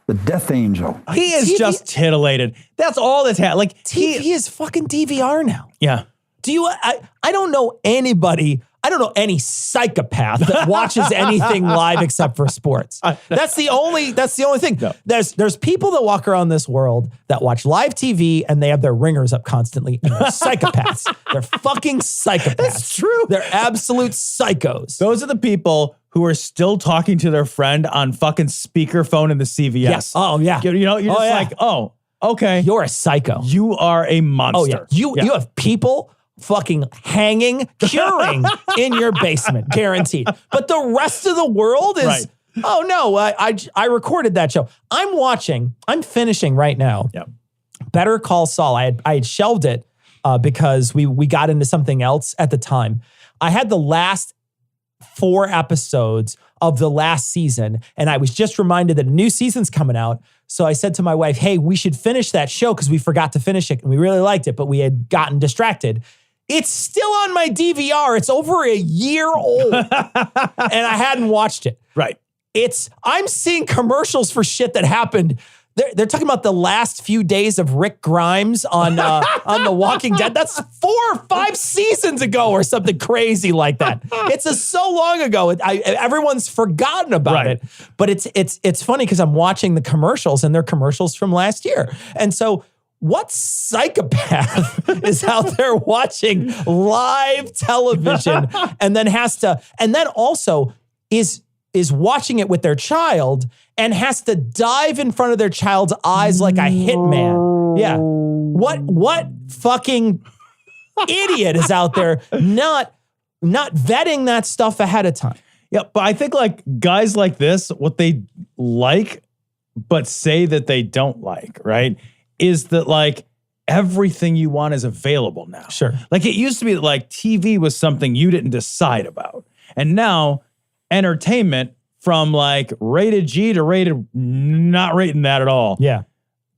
the death angel. He is just titillated. That's all that's happened. Like TV is fucking DVR now. Yeah. I don't know anybody. I don't know any psychopath that watches anything live except for sports. That's the only thing. No. There's people that walk around this world that watch live TV and they have their ringers up constantly. And they're psychopaths. They're fucking psychopaths. That's true. They're absolute psychos. Those are the people who are still talking to their friend on fucking speakerphone in the CVS. Yes. Oh, yeah. You know, you're just like, oh, okay. You're a psycho. You are a monster. Oh, yeah. You have people fucking hanging, curing in your basement, guaranteed. But the rest of the world is, right. Oh no, I recorded that show. I'm finishing right now. Yep. Better Call Saul. I had shelved it because we got into something else at the time. I had the last 4 episodes of the last season, and I was just reminded that a new season's coming out. So I said to my wife, hey, we should finish that show because we forgot to finish it and we really liked it, but we had gotten distracted. It's still on my DVR. It's over a year old and I hadn't watched it. Right. I'm seeing commercials for shit that happened. They're talking about the last few days of Rick Grimes on The Walking Dead. That's 4 or 5 seasons ago or something crazy like that. It's so long ago. Everyone's forgotten about it. But it's funny because I'm watching the commercials and they're commercials from last year. And so what psychopath is out there watching live television and then also is watching it with their child and has to dive in front of their child's eyes like a hitman. Yeah. What fucking idiot is out there not vetting that stuff ahead of time? Yeah, but I think like guys like this, what they like, but say that they don't like, right? Is that like everything you want is available now. Sure. Like it used to be that like TV was something you didn't decide about. And now entertainment from like rated G to rated not rating that at all. Yeah.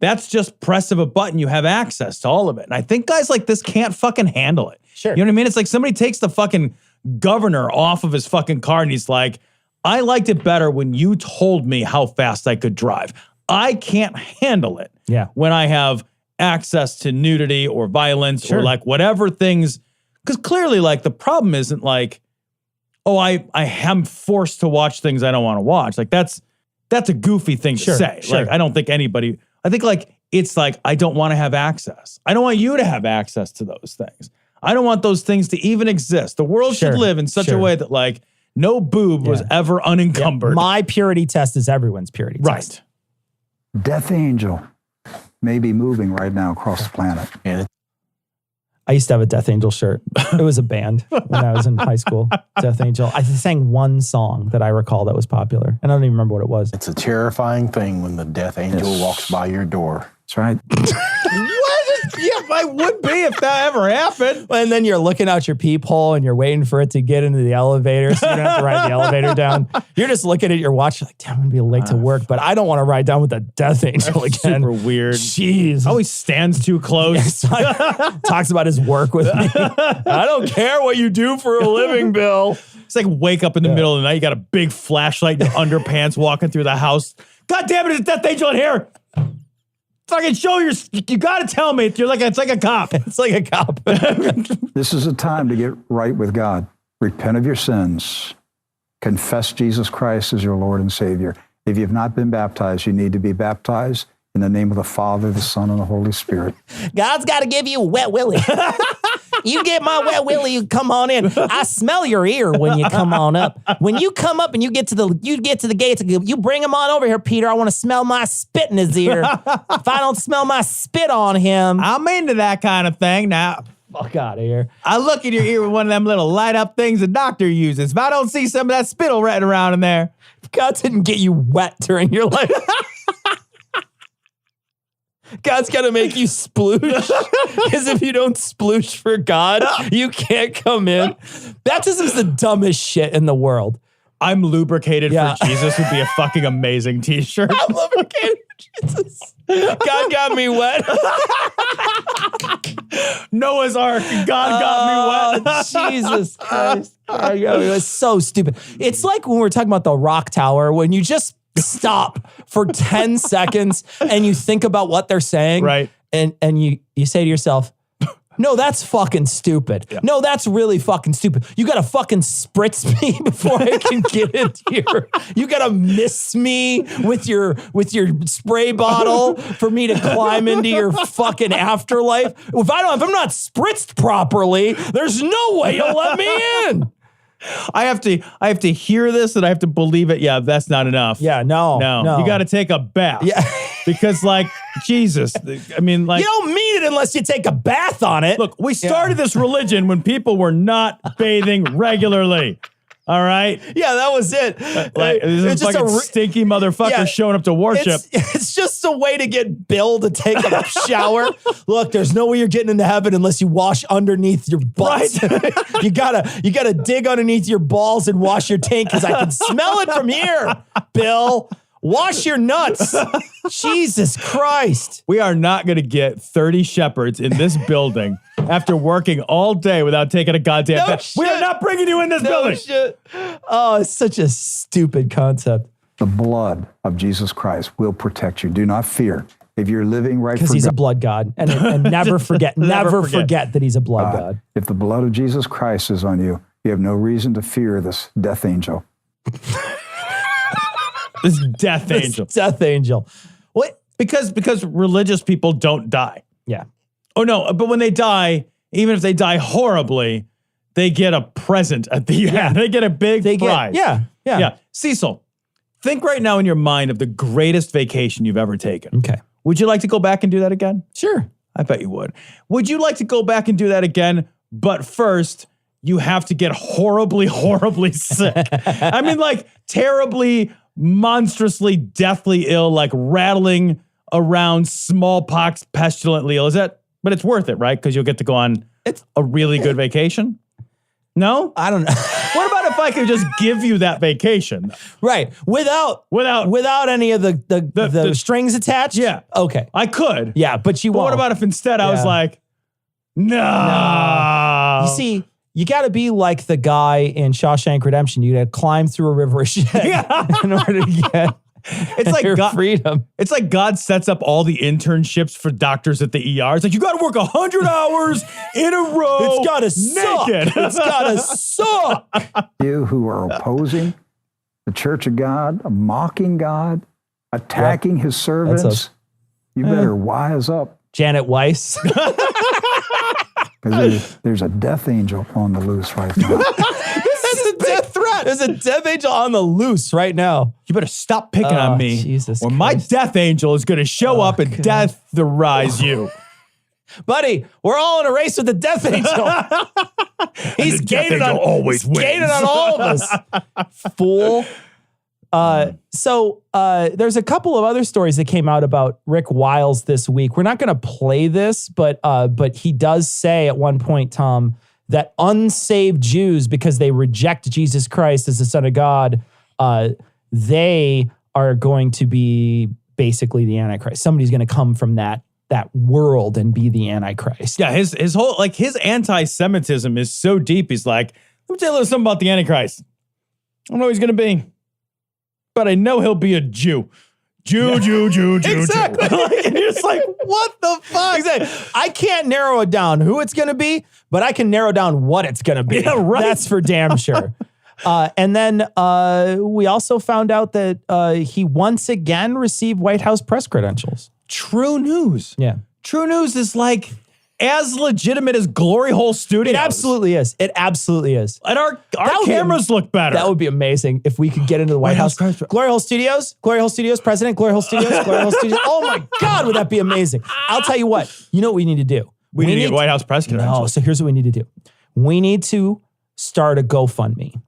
That's just press of a button. You have access to all of it. And I think guys like this can't fucking handle it. Sure. You know what I mean? It's like somebody takes the fucking governor off of his fucking car and he's like, I liked it better when you told me how fast I could drive. I can't handle it. Yeah. When I have access to nudity or violence or like whatever things, because clearly like the problem isn't like, oh, I am forced to watch things I don't want to watch. Like that's a goofy thing to say. Sure. Like I don't think anybody, I think like, it's like, I don't want to have access. I don't want you to have access to those things. I don't want those things to even exist. The world should live in such a way that like no boob was ever unencumbered. Yeah. My purity test is everyone's purity test. Death angel may be moving right now across the planet. I used to have a Death Angel shirt. It was a band when I was in high school. Death Angel. I sang one song that I recall that was popular, and I don't even remember what it was. It's a terrifying thing when the death angel walks by your door. That's right. Yeah, I would be if that ever happened. And then you're looking out your peephole and you're waiting for it to get into the elevator so you don't have to ride the elevator down. You're just looking at your watch, like, damn, I'm going to be late to work, but I don't want to ride down with the Death Angel again. Super weird. Jeez. Always stands too close. Talks about his work with me. I don't care what you do for a living, Bill. It's like wake up in the middle of the night, you got a big flashlight in your underpants walking through the house. God damn it, it's Death Angel in here. Fucking show you gotta tell me. It's like a cop. It's like a cop. This is a time to get right with God. Repent of your sins. Confess Jesus Christ as your Lord and Savior. If you have not been baptized, you need to be baptized in the name of the Father, the Son, and the Holy Spirit. God's got to give you a wet willy. You get my wet willy, you come on in. I smell your ear when you come on up. When you come up and you get to the gates, you bring him on over here, Peter. I want to smell my spit in his ear. If I don't smell my spit on him, I'm into that kind of thing now. Fuck out of here. I look in your ear with one of them little light up things a doctor uses. If I don't see some of that spittle running around in there, God didn't get you wet during your life. God's got to make you sploosh. Because if you don't sploosh for God, you can't come in. Baptism's the dumbest shit in the world. I'm lubricated for Jesus would be a fucking amazing t-shirt. I'm lubricated for Jesus. God got me wet. Noah's Ark. God got me wet. Jesus Christ. God got me wet. It's so stupid. It's like when we're talking about the Rock Tower, when you just stop for 10 seconds and you think about what they're saying. Right. And you say to yourself, no, that's fucking stupid. Yeah. No, that's really fucking stupid. You got to fucking spritz me before I can get into here. You got to miss me with your spray bottle for me to climb into your fucking afterlife. If I'm not spritzed properly, there's no way you'll let me in. I have to hear this and I have to believe it. Yeah, that's not enough. Yeah, no. You got to take a bath. Yeah. Because Jesus, I mean, you don't mean it unless you take a bath on it. Look, we started this religion when people were not bathing regularly. All right. Yeah, that was it. This is fucking stinky motherfucker showing up to worship. It's just a way to get Bill to take a shower. Look, there's no way you're getting into heaven unless you wash underneath your butt. Right? you gotta dig underneath your balls and wash your taint because I can smell it from here, Bill. Wash your nuts. Jesus Christ. We are not going to get 30 shepherds in this building after working all day without taking a goddamn bath. We are not bringing you in this building. Shit. Oh, it's such a stupid concept. The blood of Jesus Christ will protect you. Do not fear. If you're living right for God. Because he's a blood God. And never forget that he's a blood God. If the blood of Jesus Christ is on you, you have no reason to fear this death angel. This death angel. What? Because religious people don't die. Yeah. Oh, no. But when they die, even if they die horribly, they get a present at the end. They get a big prize. Yeah. Cecil, think right now in your mind of the greatest vacation you've ever taken. Okay. Would you like to go back and do that again? Sure. I bet you would. Would you like to go back and do that again? But first, you have to get horribly, horribly sick. I mean, terribly, monstrously, deathly ill, rattling around, smallpox, pestilently ill. But it's worth it, right? Because you'll get to go on a really good vacation. No? I don't know. What about if I could just give you that vacation? Right. Without any of the strings attached? Yeah. Okay. I could. Yeah, but you won't. What about if instead I was like, no. You see, you got to be like the guy in Shawshank Redemption. You got to climb through a river of shit in order to get it's like God, freedom. It's like God sets up all the internships for doctors at the ER. It's like, you got to work 100 hours in a row. It's got to suck. It's got to suck. You who are opposing the church of God, mocking God, attacking his servants, you better wise up. Janet Weiss. Because there's a death angel on the loose right now. This is a death threat. There's a death angel on the loose right now. You better stop picking on me. Jesus or my death angel is going to show up and death-rise you. Buddy, we're all in a race with the death angel. He's gaining on always wins. Gaining on all of us. Fool. So there's a couple of other stories that came out about Rick Wiles this week. We're not going to play this, but he does say at one point, Tom, that unsaved Jews, because they reject Jesus Christ as the Son of God, they are going to be basically the Antichrist. Somebody's going to come from that world and be the Antichrist. Yeah, his whole his anti-Semitism is so deep. He's like, let me tell you a little something about the Antichrist. I don't know who he's going to be, but I know he'll be a Jew. Jew. Exactly. And you're just like, what the fuck? Exactly. I can't narrow it down who it's going to be, but I can narrow down what it's going to be. Yeah, right. That's for damn sure. And then we also found out that he once again received White House press credentials. True news. Yeah. True news is as legitimate as Glory Hole Studios. It absolutely is. It absolutely is. And our cameras look better. That would be amazing if we could get into the White House. Glory Hole Studios, President, Glory Hole Studios, Glory Hole Studios. Oh my God, would that be amazing? I'll tell you what. You know what we need to do? We need to get White House press credentials. No, so here's what we need to do. We need to start a GoFundMe.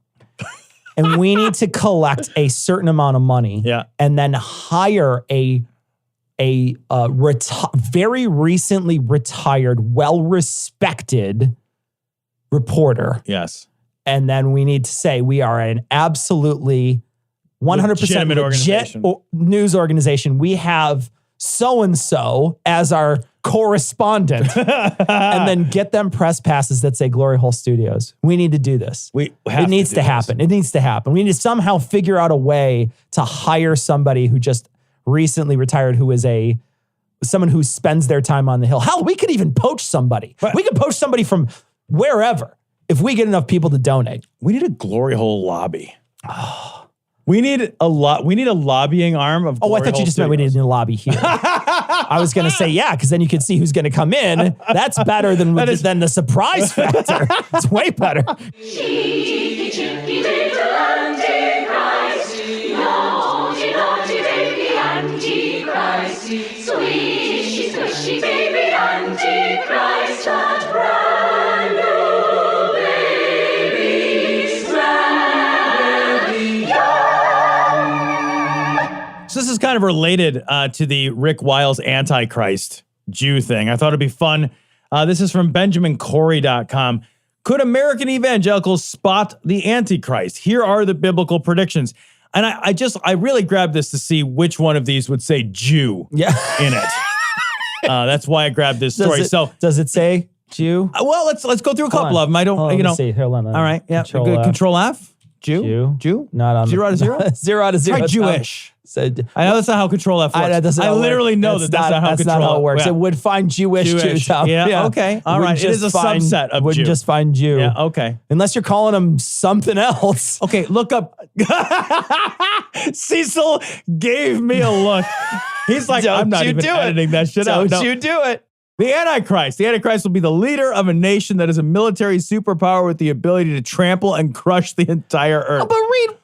And we need to collect a certain amount of money. Yeah. And then hire a a very recently retired, well-respected reporter. Yes. And then we need to say we are an absolutely 100% legit news organization. We have so-and-so as our correspondent and then get them press passes that say Glory Hole Studios. We need to do this. It needs to happen. It needs to happen. We need to somehow figure out a way to hire somebody who just recently retired, who is someone who spends their time on the Hill. Hell, we could even poach somebody. Right. We could poach somebody from wherever if we get enough people to donate. We need a Glory Hole lobby. We need a lobbying arm of Glory I thought you just meant we needed a lobby here. I was going to say, yeah, because then you could see who's going to come in. That's better than the surprise factor. It's way better. Cheeky, cheeky little Antichrist. Naughty, naughty baby Antichrist. Swishy, swishy baby Antichrist. That brand new baby's So this is kind of related to the Rick Wiles Antichrist Jew thing. I thought it'd be fun. This is from BenjaminCorey.com. Could American evangelicals spot the Antichrist? Here are the biblical predictions. And I really grabbed this to see which one of these would say Jew in it. That's why I grabbed this story. Does it say Jew? Well, let's go through a couple of them. I don't, Let's see. Hold on. All right. Yeah. Control F. Jew? Not on 0 out of 0? 0 out of 0. Try Jewish. I know that's not how Control F works. I literally know that's not how Control F works. That's not how it works. It would find Jewish too, Tom. Yeah, okay. All right. It is a subset of Jew. Wouldn't just find Jew. Yeah, okay. Unless you're calling them something else. Okay, look up. Cecil gave me a look. He's like, I'm not even editing that shit out. Don't you do it. The Antichrist. The Antichrist will be the leader of a nation that is a military superpower with the ability to trample and crush the entire earth. Oh, but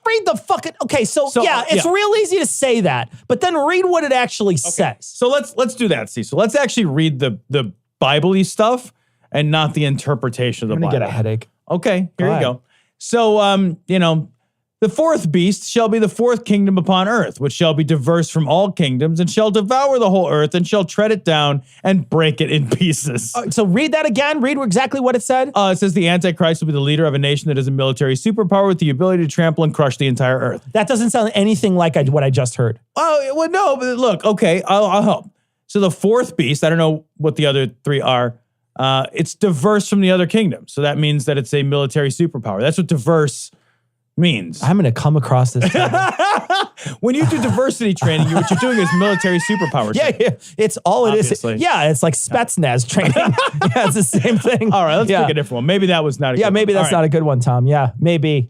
read the fucking... Okay, so it's real easy to say that, but then read what it actually says. So let's do that, Cecil. Let's actually read the Bible-y stuff and not the interpretation of the Bible. I'm going to get a headache. Okay, here you go. So, the fourth beast shall be the fourth kingdom upon earth, which shall be diverse from all kingdoms, and shall devour the whole earth, and shall tread it down and break it in pieces. So read that again. Read exactly what it said. It says the Antichrist will be the leader of a nation that is a military superpower with the ability to trample and crush the entire earth. That doesn't sound anything like what I just heard. Oh, well, no, but look, okay, I'll help. So the fourth beast, I don't know what the other three are. It's diverse from the other kingdoms. So that means that it's a military superpower. That's what diverse means. I'm going to come across this. When you do diversity training, what you're doing is military superpower training. Yeah. It's all obviously. It is. Yeah, it's like Spetsnaz training. Yeah, it's the same thing. All right, let's pick a different one. Maybe that was not a good one. Yeah, maybe that's not a good one, Tom. Yeah, maybe.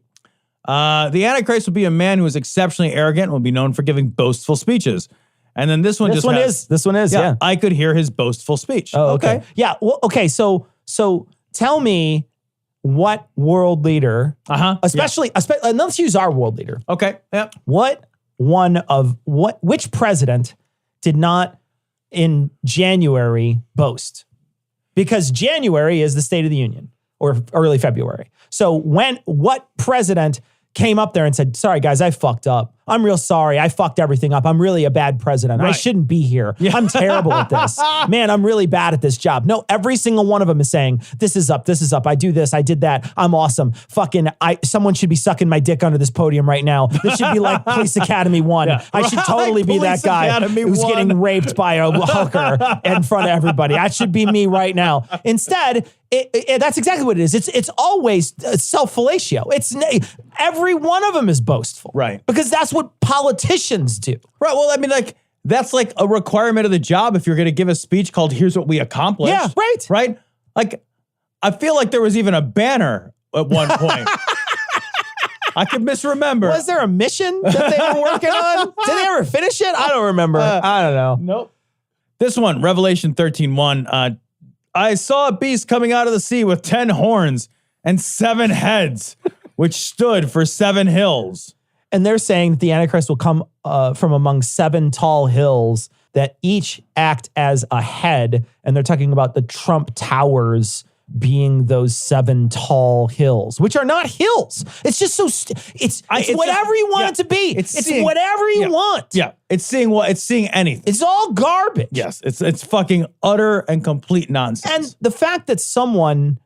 The Antichrist will be a man who is exceptionally arrogant and will be known for giving boastful speeches. And then this one This one is. Yeah. I could hear his boastful speech. Oh, okay. Yeah. Well, okay. So tell me what world leader, especially, and let's use our world leader. Okay. Yeah. Which president did not in January boast? Because January is the State of the Union, or early February. So what president came up there and said, sorry guys, I fucked up. I'm real sorry. I fucked everything up. I'm really a bad president. Right. I shouldn't be here. Yeah. I'm terrible at this. Man, I'm really bad at this job. No, every single one of them is saying, this is up. I do this. I did that. I'm awesome. Someone should be sucking my dick under this podium right now. This should be like Police Academy 1. Yeah. I should totally be that guy who's getting raped by a hooker in front of everybody. That should be me right now. Instead, that's exactly what it is. It's always self-fellatio. Every one of them is boastful. Right. Because that's what politicians do. Right. Well, I mean, that's like a requirement of the job if you're going to give a speech called "Here's what we accomplished." Yeah, right. Right. Like, I feel like there was even a banner at one point. I could misremember. Was there a mission that they were working on? Did they ever finish it? I don't remember. I don't know. Nope. This one, Revelation 13:1. I saw a beast coming out of the sea with 10 horns and 7 heads, which stood for 7 hills. And they're saying that the Antichrist will come from among 7 tall hills that each act as a head. And they're talking about the Trump Towers being those 7 tall hills, which are not hills. It's just so it's whatever you want it to be. It's whatever you want. Yeah, it's seeing anything. It's all garbage. Yes, it's fucking utter and complete nonsense. And the fact that someone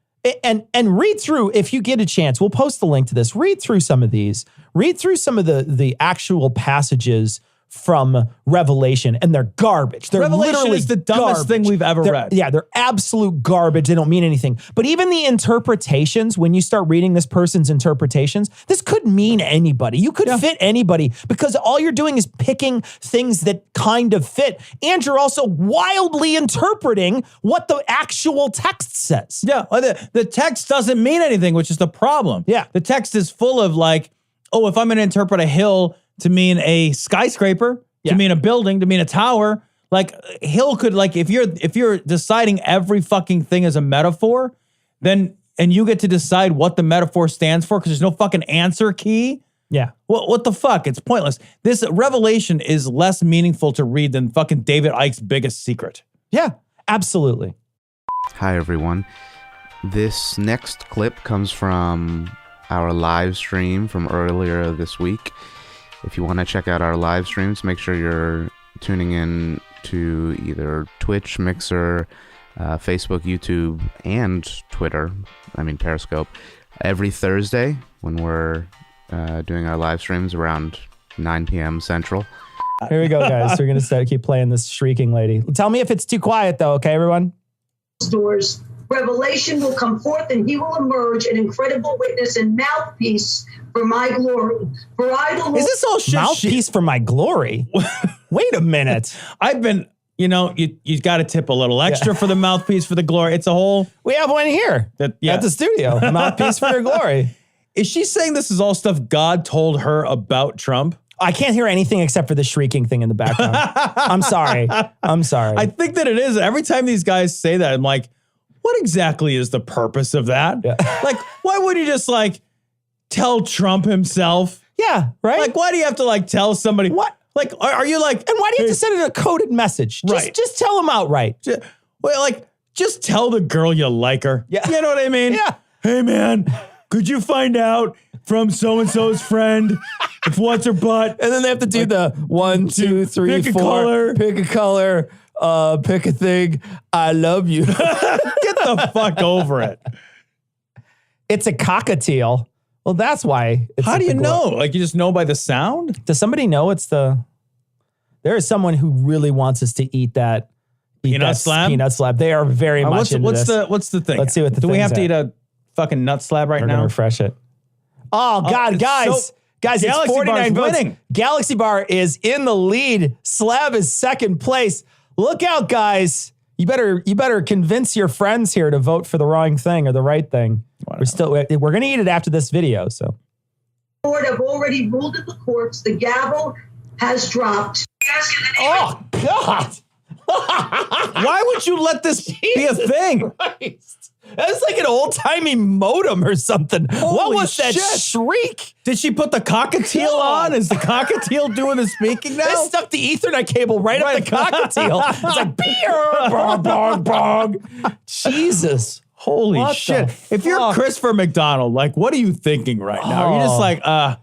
and read through, if you get a chance, we'll post the link to this. Read through some of these. Read through some of the actual passages from Revelation, and they're garbage. They're Revelation literally is the dumbest thing we've ever read. Yeah, they're absolute garbage. They don't mean anything. But even the interpretations, when you start reading this person's interpretations, this could mean anybody. You could fit anybody, because all you're doing is picking things that kind of fit. And you're also wildly interpreting what the actual text says. Yeah, the text doesn't mean anything, which is the problem. Yeah. The text is full of like, oh, if I'm going to interpret a hill to mean a skyscraper, to mean a building, to mean a tower, like hill could, like, if you're deciding every fucking thing as a metaphor, then, and you get to decide what the metaphor stands for, because there's no fucking answer key. Yeah. What the fuck? It's pointless. This Revelation is less meaningful to read than fucking David Icke's biggest secret. Yeah, absolutely. Hi, everyone. This next clip comes from our live stream from earlier this week. If you want to check out our live streams, make sure you're tuning in to either Twitch, Mixer, Facebook, YouTube, and Twitter. I mean, Periscope. Every Thursday when we're doing our live streams around 9 p.m. Central. Here we go, guys. We're going to keep playing this shrieking lady. Tell me if it's too quiet, though, okay, everyone? Doors. Revelation will come forth, and he will emerge an incredible witness and mouthpiece for my glory. For I, the Lord— Is this all shit? Mouthpiece for my glory? Wait a minute. I've been, you got to tip a little extra for the mouthpiece for the glory. It's a whole— We have one here at the studio. Mouthpiece for your glory. Is she saying this is all stuff God told her about Trump? I can't hear anything except for the shrieking thing in the background. I'm sorry. I think that it is. Every time these guys say that, I'm like, what exactly is the purpose of that? Yeah. Like, why would you just like tell Trump himself? Yeah, right? Like, why do you have to like tell somebody? What? Like, are you like— And why do you have to send it a coded message? Just tell him outright. Just tell the girl you like her. Yeah. You know what I mean? Yeah. Hey, man, could you find out from so-and-so's friend if what's her butt? And then they have to do the 1, 2, 3, pick 4. A color. Pick a color. Pick a thing. I love you. Get the fuck over it. It's a cockatiel. Well, that's why. How do you know? Like, you just know by the sound? Does somebody know it's the... There is someone who really wants us to eat that peanut slab. Peanut slab. They are very much into this. What's the thing? Let's see what the Do we have to at. eat a fucking nut slab right We're now? Gonna refresh it. Oh God, guys, Galaxy it's 49 Bar's votes. winning. Galaxy Bar is in the lead. Slab is second place. Look out, guys. You better convince your friends here to vote for the wrong thing or the right thing. We're gonna eat it after this video. So, Lord have already ruled in the courts. The gavel has dropped. oh God. Why would you let this be a thing? Christ. That's like an old-timey modem or something. What was that shit. shriek? Did she put the cockatiel on? Is the cockatiel doing the speaking now? They stuck the Ethernet cable right up the cockatiel. It's like, bong, bong, bong. Jesus. Holy What shit. the If you're fuck? Christopher McDonald, like, what are you thinking right now? Are you just like,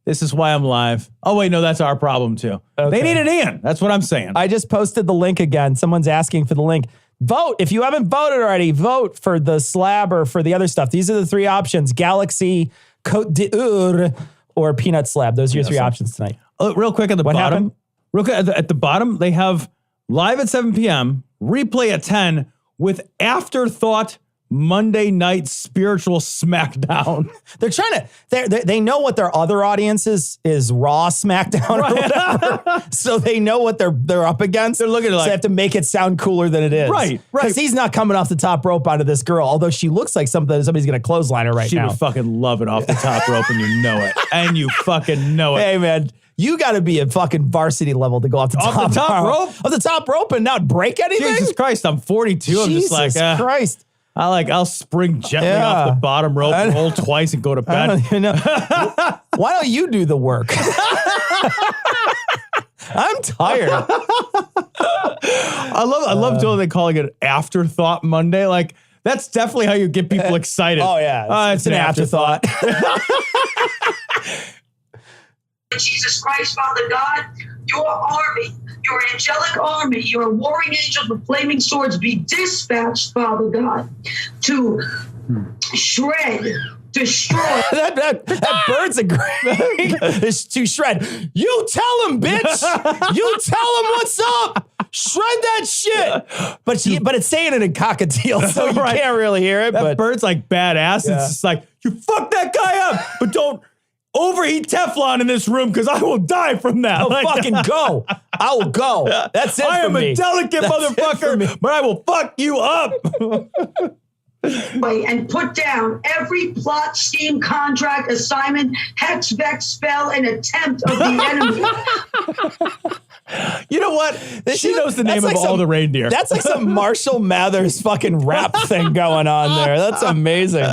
this is why I'm live. Oh, wait, no, that's our problem too. Okay. They needed Ian. That's what I'm saying. I just posted the link again. Someone's asking for the link. Vote. If you haven't voted already, vote for the slab or for the other stuff. These are the 3 options: Galaxy, Côte d'Or, or Peanut Slab. Those are your 3 options tonight. Real quick at the bottom. happened? Real quick at the bottom, they have live at 7 p.m., replay at 10 with afterthought Monday night spiritual smackdown. They're trying to, they know what their other audience is Raw SmackDown or whatever. So they know what they're up against. They're looking at so they have to make it sound cooler than it is. Right. Because he's not coming off the top rope onto this girl, although she looks like somebody's going to clothesline her right She now. would fucking love it off the top rope, and you know it. And you fucking know it. Hey, man. You got to be at fucking varsity level to go off the top rope? Off the top rope and not break anything? Jesus Christ, I'm 42. I'm just like, Jesus Christ. I'll spring gently off the bottom rope, roll twice, and go to bed. Why don't you do the work? I'm tired. I love totally calling it Afterthought Monday. Like, That's definitely how you get people excited. Oh, yeah. It's an afterthought. Jesus Christ, Father God, your army, your angelic army, your warring angels with flaming swords be dispatched, Father God, to shred, destroy. that bird's a great. It's to shred. You tell him, bitch. You tell him what's up. Shred that shit. But it's saying it in cockatiel, so you can't really hear it. That bird's like badass. Yeah. It's just like, you fuck that guy up, but don't overheat Teflon in this room because I will die from that. I'll fucking go. I will go. That's it. I am a delicate motherfucker, but I will fuck you up. And put down every plot, scheme, contract, assignment, hex, vex, spell, and attempt of the enemy. You know what? She knows the name of all the reindeer. That's like some Marshall Mathers fucking rap thing going on there. That's amazing.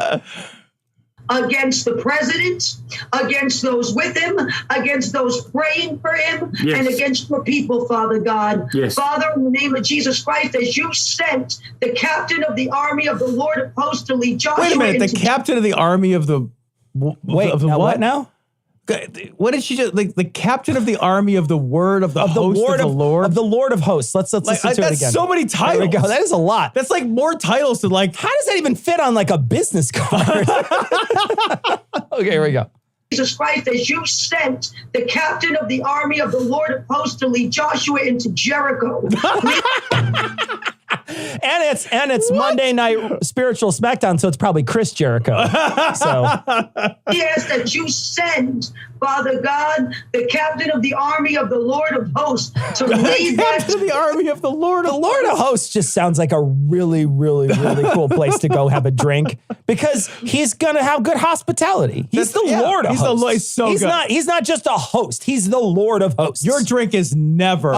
Against the president, against those with him, against those praying for him, and against your people, Father God. Father, in the name of Jesus Christ, as you sent the captain of the army of the Lord of hosts to lead Joshua. Wait a minute, the captain of the army of the what now? What did she just like? The captain of the army of the word of the host of the Lord of the Lord of hosts. Let's listen to it again. That's so many titles. There we go. That is a lot. That's like more titles than like. How does that even fit on like a business card? Okay, here we go. Jesus Christ, as you sent the captain of the army of the Lord of hosts to lead Joshua into Jericho. And it's Monday night spiritual smackdown, so it's probably Chris Jericho. So yes, that you send, Father God, the captain of the army of the Lord of hosts to lead to the army of the Lord of Lord of hosts just sounds like a really, really, really cool place to go have a drink because he's gonna have good hospitality. He's the Lord of hosts. He's not just a host. He's the Lord of hosts. Your drink is never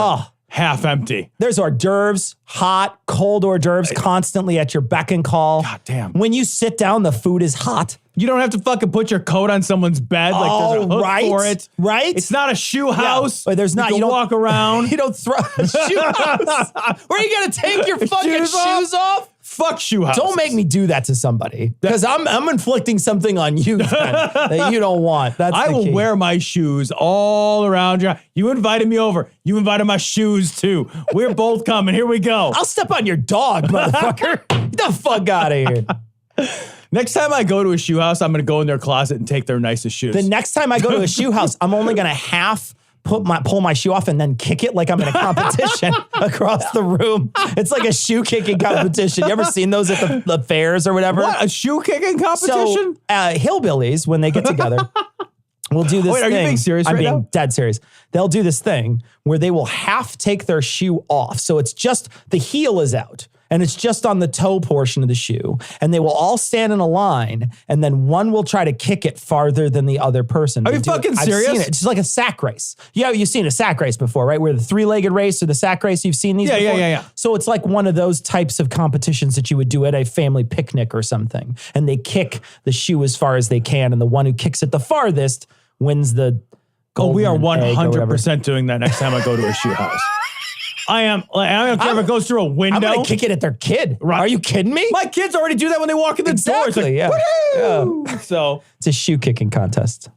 half empty. There's hors d'oeuvres, hot, cold hors d'oeuvres constantly at your beck and call. God damn. When you sit down, the food is hot. You don't have to fucking put your coat on someo's bed like there's a hook for it. Right? It's not a shoe house. Yeah. There's not. You don't walk around. You don't throw a shoe house. Where are you going to take your fucking shoes off? Fuck shoe house. Don't make me do that to somebody because I'm inflicting something on you then, that you don't want. I will wear my shoes all around you. You invited me over. You invited my shoes too. We're both coming. Here we go. I'll step on your dog, motherfucker. Get the fuck out of here. Next time I go to a shoe house, I'm going to go in their closet and take their nicest shoes. The next time I go to a shoe house, I'm only going to pull my shoe off and then kick it like I'm in a competition across the room. It's like a shoe kicking competition. You ever seen those at the fairs or whatever? What, a shoe kicking competition? So hillbillies, when they get together, will do this thing. Are you being serious I'm right being now? dead serious. They'll do this thing where they will half take their shoe off. So it's just the heel is out. And it's just on the toe portion of the shoe. And they will all stand in a line, and then one will try to kick it farther than the other person. Are you fucking serious? I've seen it. It's just like a sack race. Yeah, you've seen a sack race before, right? Where the three-legged race or the sack race, you've seen these before? Yeah. So it's like one of those types of competitions that you would do at a family picnic or something. And they kick the shoe as far as they can, and the one who kicks it the farthest wins the golden we are egg or whatever. 100% doing that next time I go to a shoe house. I don't care if it goes through a window. I'm going to kick it at their kid. Right. Are you kidding me? My kids already do that when they walk in the door. It's like, yeah. So it's a shoe kicking contest.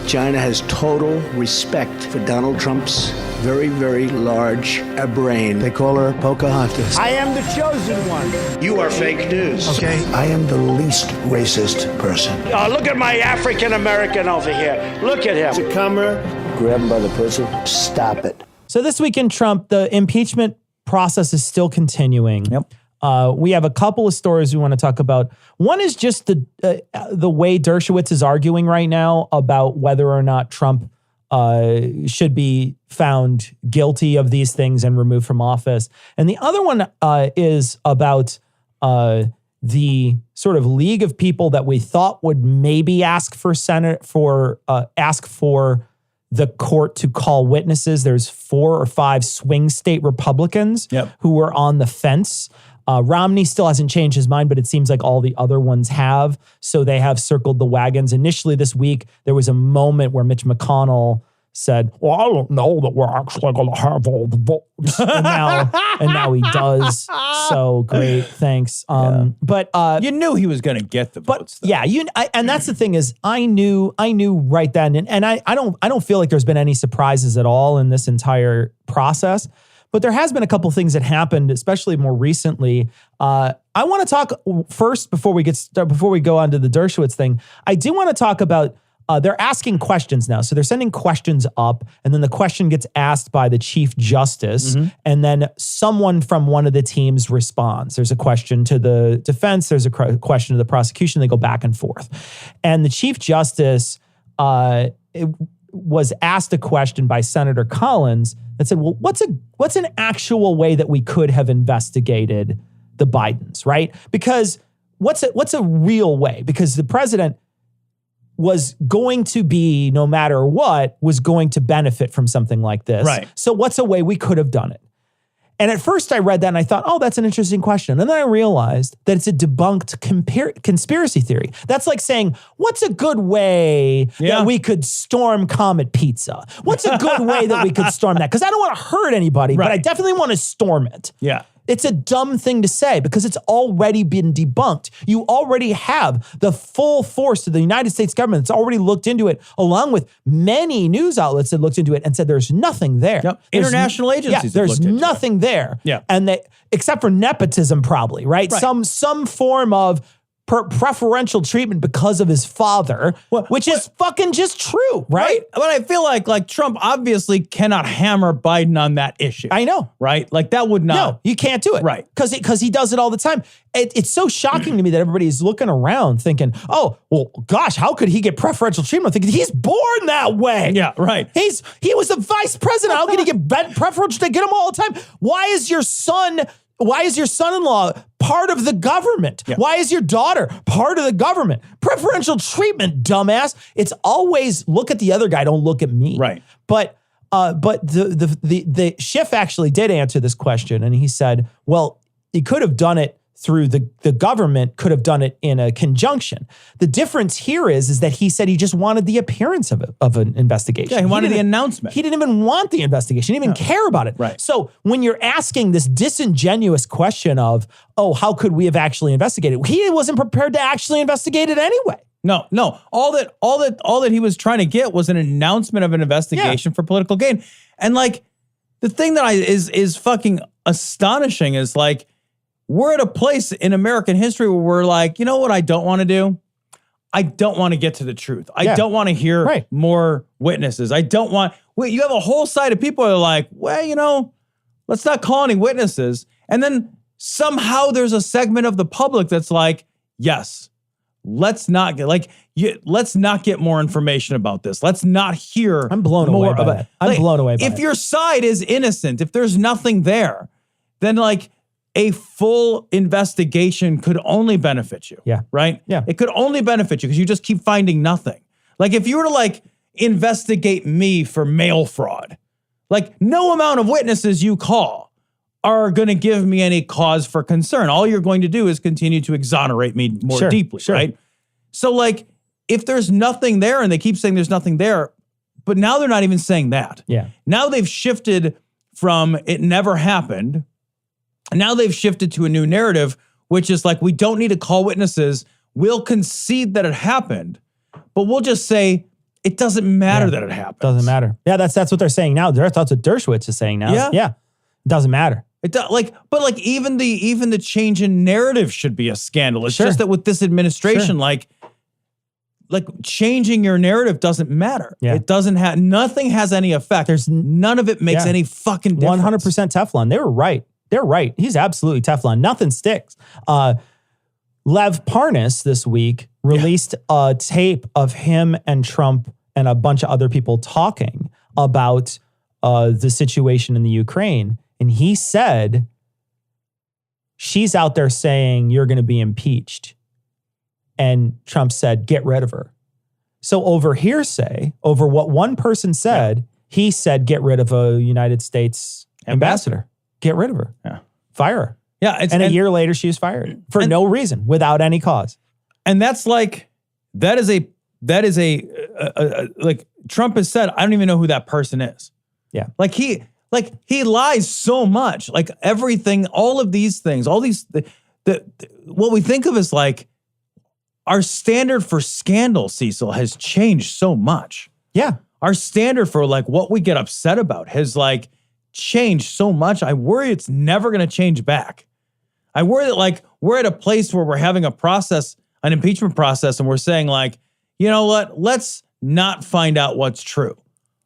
China has total respect for Donald Trump's very, very large brain. They call her Pocahontas. I am the chosen one. You are fake news. Okay. I am the least racist person. Look at my African American over here. Look at him. To come here, grab him by the pussy. Stop it. So this week in Trump, the impeachment process is still continuing. Yep. We have a couple of stories we want to talk about. One is just the way Dershowitz is arguing right now about whether or not Trump should be found guilty of these things and removed from office. And the other one is about the sort of league of people that we thought would maybe ask for the court to call witnesses. There's 4 or 5 swing state Republicans who were on the fence. Romney still hasn't changed his mind, but it seems like all the other ones have. So they have circled the wagons. Initially this week, there was a moment where Mitch McConnell said, well, I don't know that we're actually going to have all the votes. and now he does. So great. Thanks. But you knew he was going to get the votes. Yeah, and that's the thing is I knew right then. And I don't feel like there's been any surprises at all in this entire process. But there has been a couple things that happened, especially more recently. I want to talk first before we go on to the Dershowitz thing. I do want to talk about they're asking questions now. So they're sending questions up, and then the question gets asked by the Chief Justice, and then someone from one of the teams responds. There's a question to the defense, there's a question to the prosecution, they go back and forth. And the Chief Justice was asked a question by Senator Collins that said, well, what's an actual way that we could have investigated the Bidens, right? Because what's a real way? Because the president was going to be, no matter what, was going to benefit from something like this. Right. So what's a way we could have done it? And at first I read that and I thought, oh, that's an interesting question. And then I realized that it's a debunked conspiracy theory. That's like saying, what's a good way that we could storm Comet Pizza? What's a good way that we could storm that? Because I don't want to hurt anybody, but I definitely want to storm it. Yeah. It's a dumb thing to say because it's already been debunked. You already have the full force of the United States government that's already looked into it, along with many news outlets that looked into it and said there's nothing there. Yep. International agencies. Yeah, there's nothing there. Yeah. And they, except for nepotism probably, right? Some form of preferential treatment because of his father, which is fucking just true, right? But I feel like Trump obviously cannot hammer Biden on that issue. I know. Right? Like that would not. No, you can't do it. Right. Because he does it all the time. It's so shocking to me that everybody's looking around thinking, oh, well, gosh, how could he get preferential treatment? I'm thinking he's born that way. Yeah, right. He was the vice president. How can he get preferential? They get him all the time. Why is your son-in-law part of the government? Yeah. Why is your daughter part of the government? Preferential treatment, dumbass. It's always look at the other guy, don't look at me. Right. But the Schiff actually did answer this question, and he said, well, he could have done it through the government, could have done it in a conjunction. The difference here is that he said he just wanted the appearance of an investigation. Yeah, he wanted the announcement. He didn't even want the investigation. He didn't even care about it. Right. So when you're asking this disingenuous question of, oh, how could we have actually investigated? He wasn't prepared to actually investigate it anyway. No. All that he was trying to get was an announcement of an investigation for political gain. And like the thing that is fucking astonishing is like, we're at a place in American history where we're like, you know what I don't want to do? I don't want to get to the truth. I don't want to hear more witnesses. I don't want, you have a whole side of people that are like, well, let's not call any witnesses. And then somehow there's a segment of the public that's like, yes, let's not get more information about this. Let's not hear I'm blown away by that. I'm blown away by it. If your side is innocent, if there's nothing there, then like, a full investigation could only benefit you. Yeah. Right? Yeah. It could only benefit you because you just keep finding nothing. Like if you were to like investigate me for mail fraud, like no amount of witnesses you call are going to give me any cause for concern. All you're going to do is continue to exonerate me more deeply, right? So like if there's nothing there and they keep saying there's nothing there, but now they're not even saying that. Yeah. Now they've shifted from it never happened. And now they've shifted to a new narrative, which is like, we don't need to call witnesses. We'll concede that it happened, but we'll just say it doesn't matter that it happened. Doesn't matter. Yeah, that's what they're saying now. That's what Dershowitz is saying now. Yeah. It doesn't matter. But even the change in narrative should be a scandal. It's just that with this administration, like changing your narrative doesn't matter. Yeah. It doesn't have, nothing has any effect. None of it makes any fucking difference. 100% Teflon. They were right. They're right. He's absolutely Teflon. Nothing sticks. Lev Parnas this week released a tape of him and Trump and a bunch of other people talking about the situation in the Ukraine. And he said, she's out there saying you're going to be impeached. And Trump said, get rid of her. So over hearsay, over what one person said, he said, get rid of a United States ambassador. Get rid of her. Yeah. Fire her. Yeah. And a year later, she was fired for no reason, without any cause. And that's like, that is a Trump has said, I don't even know who that person is. Yeah. Like he lies so much. Like everything, all of these things, all these, what we think of as like our standard for scandal, Cecil, has changed so much. Yeah. Our standard for like what we get upset about has like changed so much. I worry it's never going to change back. I worry that like we're at a place where we're having a process, an impeachment process, and we're saying like, you know what, let's not find out what's true.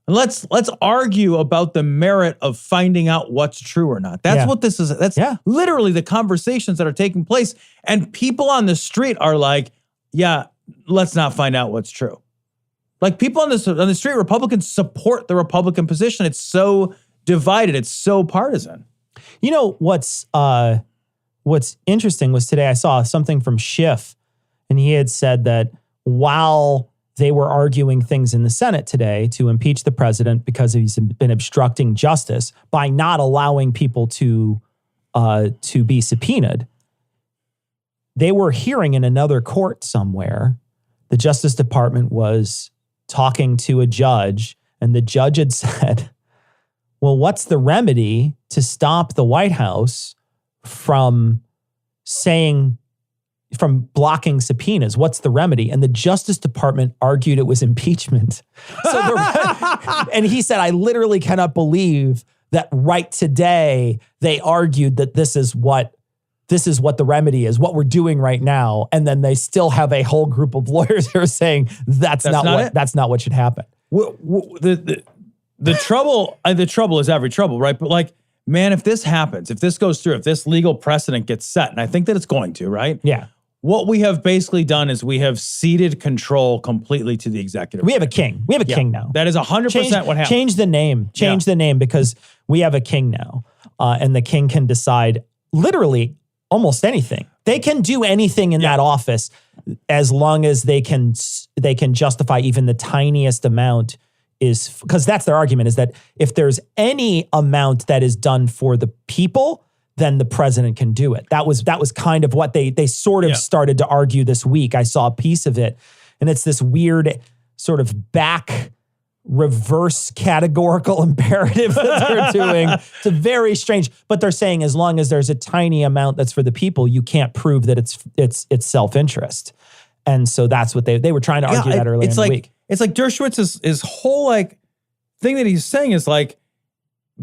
And let's argue about the merit of finding out what's true or not. That's what this is. That's literally the conversations that are taking place. And people on the street are like, yeah, let's not find out what's true. Like people on the street, Republicans support the Republican position. It's so divided. It's so partisan. You know, what's interesting was today I saw something from Schiff, and he had said that while they were arguing things in the Senate today to impeach the president because he's been obstructing justice by not allowing people to be subpoenaed, they were hearing in another court somewhere, the Justice Department was talking to a judge, and the judge had said, well, what's the remedy to stop the White House from blocking subpoenas? What's the remedy? And the Justice Department argued it was impeachment. And he said, I literally cannot believe that right today they argued that this is what the remedy is, what we're doing right now. And then they still have a whole group of lawyers who are saying that's not what should happen. The trouble is every trouble, right? But like, man, if this happens, if this goes through, if this legal precedent gets set, and I think that it's going to, right? Yeah. What we have basically done is we have ceded control completely to the executive. We have a king. We have a king now. That is 100% what happened. Change the name. Change the name, because we have a king now. And the king can decide literally almost anything. They can do anything in that office as long as they can justify even the tiniest amount, is because that's their argument, is that if there's any amount that is done for the people, then the president can do it. That was kind of what they sort of started to argue this week. I saw a piece of it, and it's this weird sort of reverse categorical imperative that they're doing. It's a very strange, but they're saying as long as there's a tiny amount that's for the people, you can't prove that it's self-interest. And so that's what they were trying to argue that earlier in the week. It's like Dershowitz's whole like thing that he's saying is like,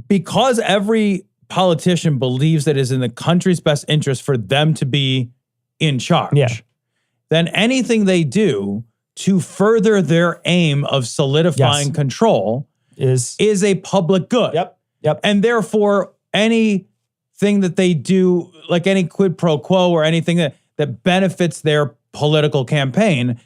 because every politician believes that it is in the country's best interest for them to be in charge, then anything they do to further their aim of solidifying control is a public good. Yep. And therefore, anything that they do, like any quid pro quo or anything that benefits their political campaign,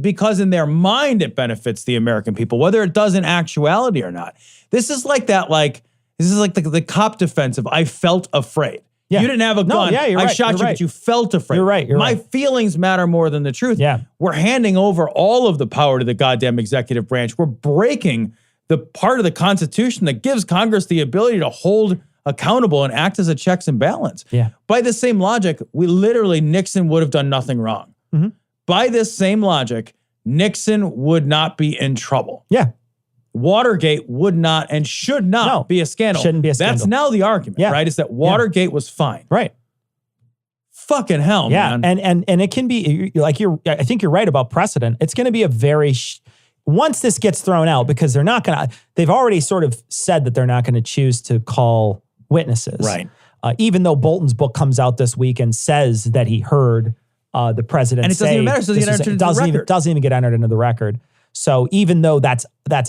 because in their mind it benefits the American people, whether it does in actuality or not. This is like the cop defense of I felt afraid. Yeah. You didn't have a gun. No, you're I right. shot you, but you felt afraid. You're right. My feelings matter more than the truth. Yeah. We're handing over all of the power to the goddamn executive branch. We're breaking the part of the Constitution that gives Congress the ability to hold accountable and act as a checks and balance. Yeah. By the same logic, Nixon would have done nothing wrong. Mm-hmm. By this same logic, Nixon would not be in trouble. Yeah. Watergate would not and should not be a scandal. Shouldn't be a scandal. That's now the argument, right? Is that Watergate was fine. Right. Fucking hell, man. And it can be like I think you're right about precedent. It's going to be a very once this gets thrown out, because they've already sort of said that they're not going to choose to call witnesses. Right. Even though Bolton's book comes out this week and says that he heard the president and it doesn't even matter. It doesn't even get entered into the record. So even though that's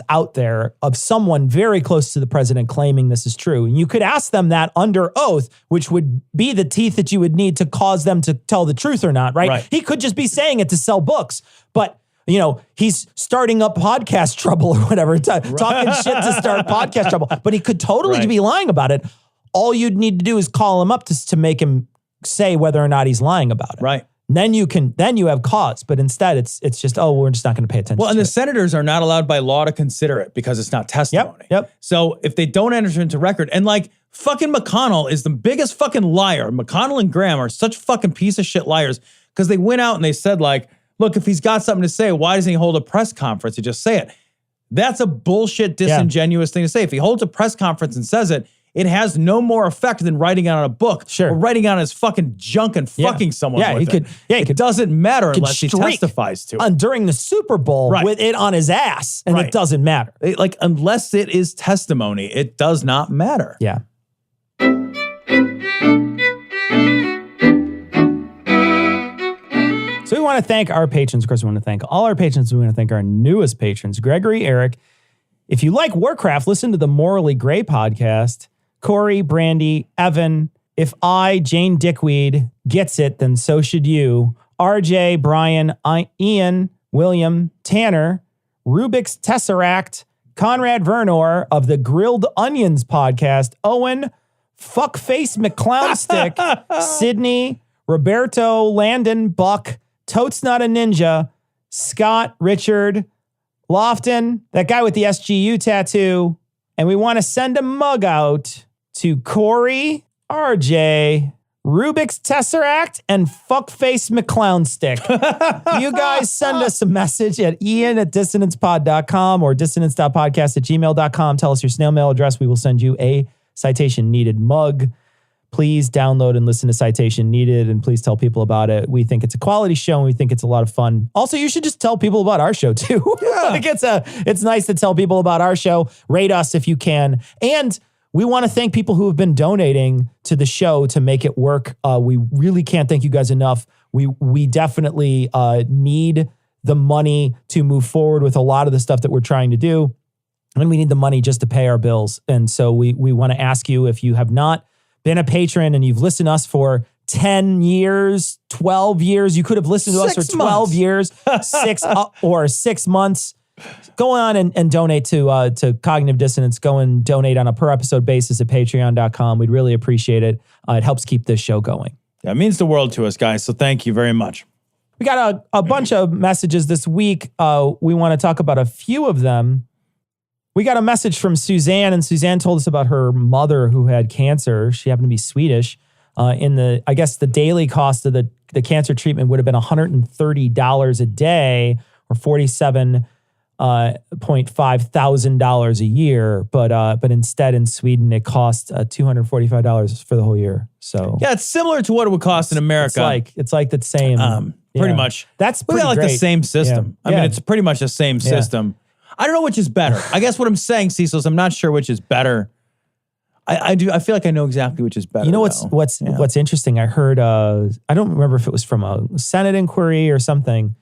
out there of someone very close to the president claiming this is true, and you could ask them that under oath, which would be the teeth that you would need to cause them to tell the truth or not, right? He could just be saying it to sell books, but he's starting up podcast trouble or whatever, talking shit to start podcast trouble, but he could totally be lying about it. All you'd need to do is call him up to make him say whether or not he's lying about it. Right. Then you have cause, but instead it's just, we're just not going to pay attention. Well, and the senators are not allowed by law to consider it because it's not testimony. Yep. So if they don't enter into record, and like fucking McConnell is the biggest fucking liar. McConnell and Graham are such fucking piece of shit liars because they went out and they said like, look, if he's got something to say, why doesn't he hold a press conference and just say it? That's a bullshit, disingenuous thing to say. If he holds a press conference and says it, it has no more effect than writing it on a book or writing it on his fucking junk and fucking someone with it. It doesn't matter unless he testifies to it. During the Super Bowl with it on his ass, and it doesn't matter. Unless it is testimony, it does not matter. Yeah. So we want to thank our patrons. Of course, we want to thank all our patrons. We want to thank our newest patrons, Gregory, Eric. If you like Warcraft, listen to the Morally Gray podcast. Corey, Brandy, Evan. If Jane Dickweed, gets it, then so should you. RJ, Brian, Ian, William, Tanner, Rubik's Tesseract, Conrad Vernor of the Grilled Onions podcast, Owen, Fuckface McClownstick, Sydney, Roberto, Landon, Buck, Totes Not a Ninja, Scott, Richard, Lofton, that guy with the SGU tattoo. And we want to send a mug out to Corey, RJ, Rubik's Tesseract, and Fuckface McClownstick. You guys send us a message at ian@dissonancepod.com or dissonance.podcast@gmail.com. Tell us your snail mail address. We will send you a Citation Needed mug. Please download and listen to Citation Needed, and please tell people about it. We think it's a quality show, and we think it's a lot of fun. Also, you should just tell people about our show, too. Yeah. It's nice to tell people about our show. Rate us if you can. And we want to thank people who have been donating to the show to make it work. We really can't thank you guys enough. We definitely need the money to move forward with a lot of the stuff that we're trying to do. And we need the money just to pay our bills. And so we want to ask you, if you have not been a patron and you've listened to us for 10 years, 12 years, you could have listened to us for 12 years, 6 months. Go on and donate to Cognitive Dissonance. Go and donate on a per episode basis at patreon.com. We'd really appreciate it. It helps keep this show going. That means the world to us, guys. So thank you very much. We got a bunch of messages this week. We want to talk about a few of them. We got a message from Suzanne, and Suzanne told us about her mother who had cancer. She happened to be Swedish. I guess the daily cost of the cancer treatment would have been $130 a day, or $47,500 a year. But instead in Sweden, it cost $245 for the whole year. So yeah, it's similar to what it would cost in America. It's like the same. Pretty much. That's we got great. the same system. Yeah. I mean, it's pretty much the same system. I don't know which is better. I guess what I'm saying, Cecil, is I'm not sure which is better. I feel like I know exactly which is better. You know what's interesting? I heard, I don't remember if it was from a Senate inquiry or something,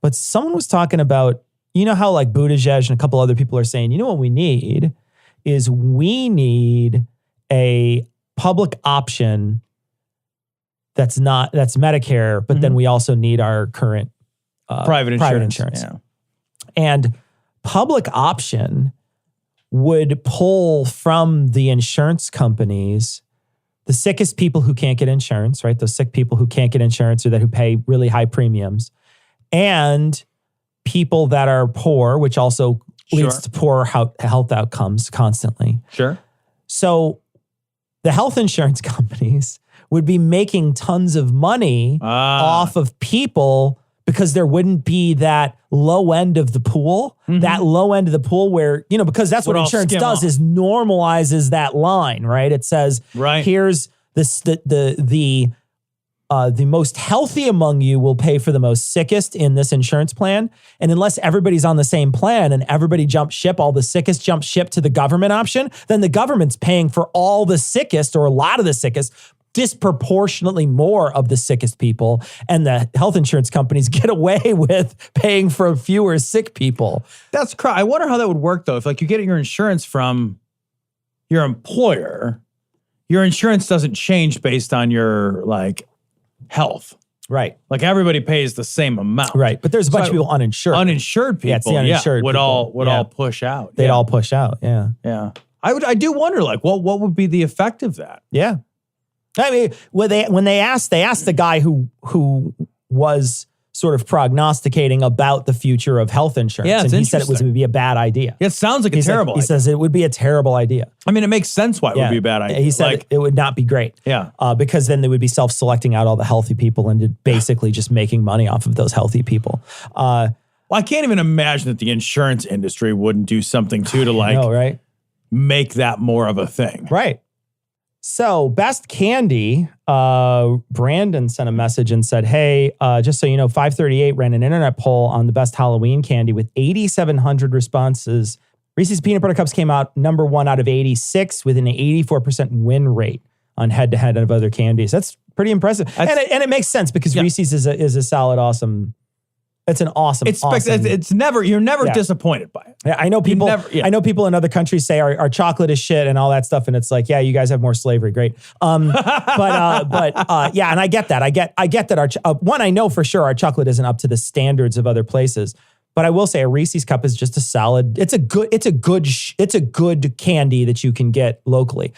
but someone was talking about, you know how like Buttigieg and a couple other people are saying, you know what we need is we need a public option that's Medicare, but then we also need our current private insurance. Yeah. And public option would pull from the insurance companies the sickest people who can't get insurance, right? Those sick people who can't get insurance or who pay really high premiums, and people that are poor, which also leads to poor health outcomes constantly. Sure. So the health insurance companies would be making tons of money off of people, because there wouldn't be that low end of the pool, that low end of the pool where, because that's what insurance does is normalizes that line, right? It says, here's the most healthy among you will pay for the most sickest in this insurance plan. And unless everybody's on the same plan and everybody jump ship, all the sickest jump ship to the government option, then the government's paying for all the sickest or a lot of the sickest, disproportionately more of the sickest people, and the health insurance companies get away with paying for fewer sick people. That's I wonder how that would work though. If like you get your insurance from your employer, your insurance doesn't change based on your like health. Right. Like everybody pays the same amount. Right. But there's a bunch of people uninsured. Uninsured people. Yeah, it's the uninsured would people. all push out. They'd all push out. Yeah. Yeah. I do wonder like what would be the effect of that? Yeah. I mean, when they asked the guy who was sort of prognosticating about the future of health insurance. Yeah, it's and he said it would be a bad idea. It sounds like a terrible idea. He says it would be a terrible idea. I mean, it makes sense why it would be a bad idea. He said it would not be great. Yeah. Because then they would be self-selecting out all the healthy people and basically just making money off of those healthy people. Well, I can't even imagine that the insurance industry wouldn't do something too to right? make that more of a thing. Right. So best candy, Brandon sent a message and said, hey, just so you know, 538 ran an internet poll on the best Halloween candy with 8,700 responses. Reese's Peanut Butter Cups came out number 1 out of 86 with an 84% win rate on head-to-head of other candies. That's pretty impressive. And it makes sense because Reese's is a solid, awesome. It's an awesome. It's never. You're never disappointed by it. Yeah, I know people. I know people in other countries say our chocolate is shit and all that stuff, and it's like, yeah, you guys have more slavery, great. Yeah, and I get that. I get that. I know for sure our chocolate isn't up to the standards of other places. But I will say a Reese's cup is just a solid. It's a good candy that you can get locally.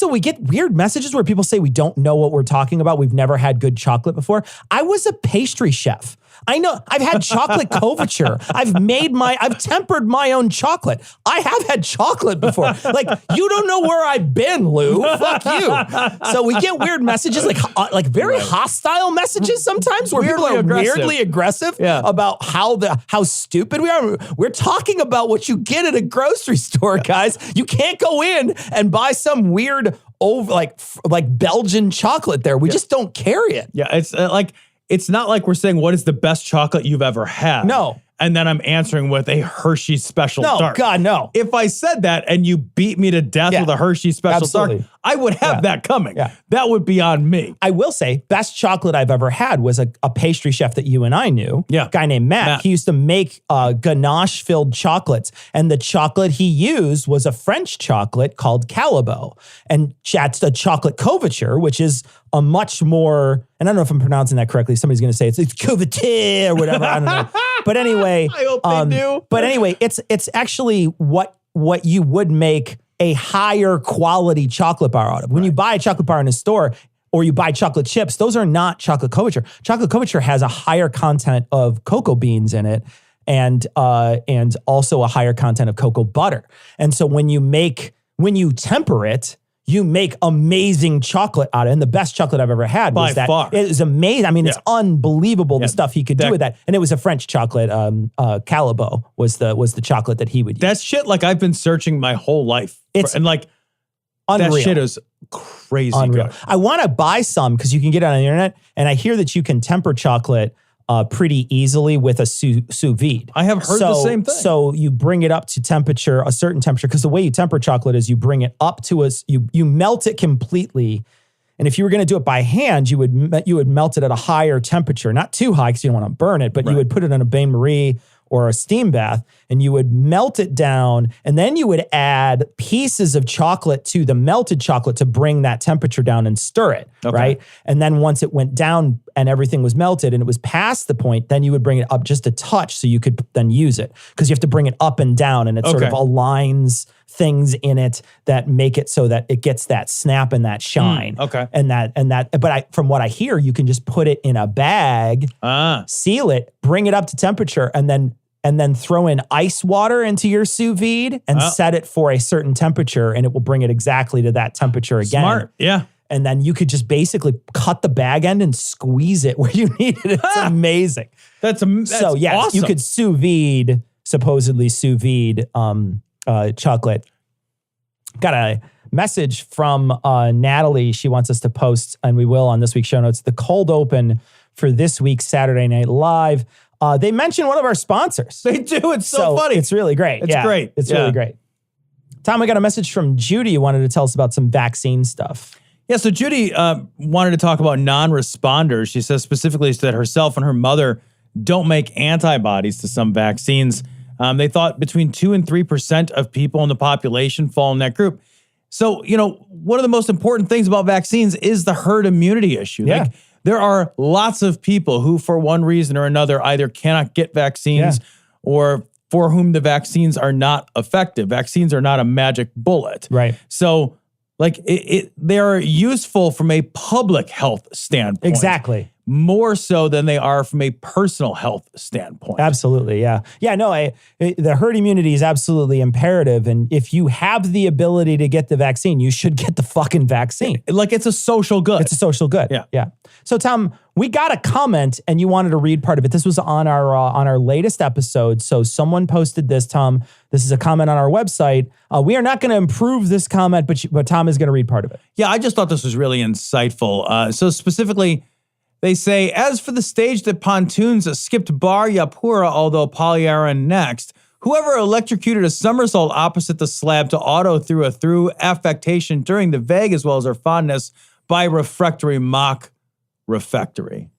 We get weird messages where people say we don't know what we're talking about. We've never had good chocolate before. I was a pastry chef. I know I've had chocolate couverture. I've tempered my own chocolate. I have had chocolate before. Like, you don't know where I've been, Lou. Fuck you. So we get weird messages, like very hostile messages sometimes where people are weirdly aggressive about how stupid we are. We're talking about what you get at a grocery store, guys. You can't go in and buy some weird like Belgian chocolate there. We just don't carry it. Yeah, it's not like we're saying, what is the best chocolate you've ever had? No. And then I'm answering with a Hershey Special Dark. No, God, no. If I said that and you beat me to death with a Hershey Special Dark, I would have that coming. Yeah. That would be on me. I will say, best chocolate I've ever had was a pastry chef that you and I knew. Yeah. A guy named Matt. He used to make ganache-filled chocolates. And the chocolate he used was a French chocolate called Calabo. And that's the chocolate couverture, which is a much more, and I don't know if I'm pronouncing that correctly. Somebody's going to say it's couverture or whatever. I don't know. But anyway. I hope they do. But anyway, it's actually what you would make a higher quality chocolate bar out of. When you buy a chocolate bar in a store or you buy chocolate chips, those are not chocolate couverture. Chocolate couverture has a higher content of cocoa beans in it and also a higher content of cocoa butter. And so when you temper it, you make amazing chocolate out of it. And the best chocolate I've ever had was by far. It was amazing. I mean, it's unbelievable the stuff he could do with that. And it was a French chocolate. Calabo was the chocolate that he would use. That shit, like, I've been searching my whole life. Unreal. That shit is crazy good. I want to buy some because you can get it on the internet. And I hear that you can temper chocolate pretty easily with a sous vide. I have heard the same thing. So you bring it up to temperature, a certain temperature, because the way you temper chocolate is you bring it up to you melt it completely. And if you were going to do it by hand, you would melt it at a higher temperature, not too high because you don't want to burn it, but you would put it in a bain-marie or a steam bath, and you would melt it down, and then you would add pieces of chocolate to the melted chocolate to bring that temperature down and stir it, right? And then once it went down and everything was melted and it was past the point, then you would bring it up just a touch so you could then use it, because you have to bring it up and down, and it sort of aligns things in it that make it so that it gets that snap and that shine. But from what I hear, you can just put it in a bag, seal it, bring it up to temperature, and then throw in ice water into your sous vide and set it for a certain temperature, and it will bring it exactly to that temperature again. Smart, yeah. And then you could just basically cut the bag end and squeeze it where you need it. It's amazing. That's awesome. You could supposedly sous vide chocolate. Got a message from Natalie. She wants us to post, and we will on this week's show notes, the cold open for this week's Saturday Night Live. They mentioned one of our sponsors. They do. It's so funny. It's really great. It's great. It's really great. Tom, I got a message from Judy who wanted to tell us about some vaccine stuff. Yeah, so Judy wanted to talk about non-responders. She says specifically that herself and her mother don't make antibodies to some vaccines. They thought between 2 and 3% of people in the population fall in that group. So, one of the most important things about vaccines is the herd immunity issue. Yeah. Like, there are lots of people who, for one reason or another, either cannot get vaccines or for whom the vaccines are not effective. Vaccines are not a magic bullet. Right. So, they are useful from a public health standpoint. Exactly. more so than they are from a personal health standpoint. Absolutely, yeah. Yeah, no, the herd immunity is absolutely imperative. And if you have the ability to get the vaccine, you should get the fucking vaccine. Like, it's a social good. It's a social good. Yeah. So, Tom, we got a comment and you wanted to read part of it. This was on our latest episode. So someone posted this, Tom. This is a comment on our website. We are not going to improve this comment, but Tom is going to read part of it. Yeah, I just thought this was really insightful. So specifically, they say, as for the stage that pontoons skipped Bar Yapura, although Paliaran next, whoever electrocuted a somersault opposite the slab to auto through a through affectation during the vague as well as her fondness by refractory mock refectory.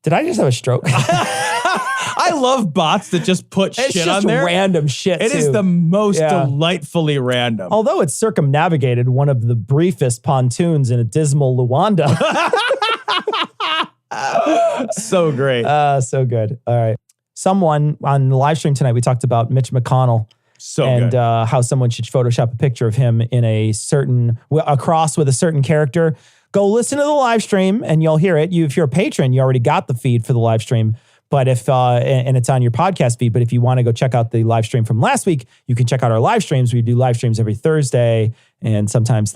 Did I just have a stroke? I love bots that just put shit on there. It's just random shit, It is the most delightfully random. Although it's circumnavigated one of the briefest pontoons in a dismal Luanda. So great. So good. All right. Someone on the live stream tonight, we talked about Mitch McConnell. And how someone should Photoshop a picture of him in a cross with a certain character. Go listen to the live stream and you'll hear it. If you're a patron, you already got the feed for the live stream. But and it's on your podcast feed. But if you want to go check out the live stream from last week, you can check out our live streams. We do live streams every Thursday, and sometimes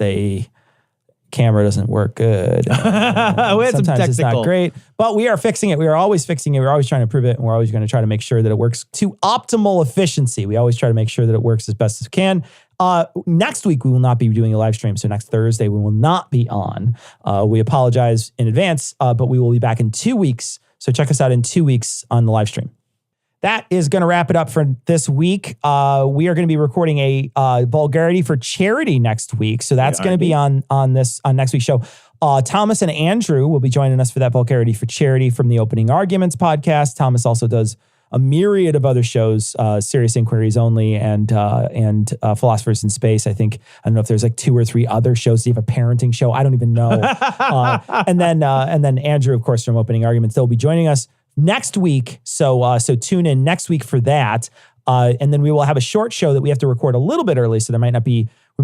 camera doesn't work good. Sometimes it's not great, but we are fixing it. We are always fixing it. We're always trying to improve it, and we're always going to try to make sure that it works to optimal efficiency. We always try to make sure that it works as best as it can. Next week, we will not be doing a live stream. So next Thursday, we will not be on. We apologize in advance, but we will be back in 2 weeks. So check us out in 2 weeks on the live stream. That is going to wrap it up for this week. We are going to be recording a Vulgarity for Charity next week. So that's going to be on next week's show. Thomas and Andrew will be joining us for that Vulgarity for Charity from the Opening Arguments podcast. Thomas also does a myriad of other shows, Serious Inquiries Only and Philosophers in Space. I don't know if there's like 2 or 3 other shows. Do you have a parenting show? I don't even know. And then Andrew, of course, from Opening Arguments, they'll be joining us next week. So tune in next week for that. And then we will have a short show that we have to record a little bit early. So we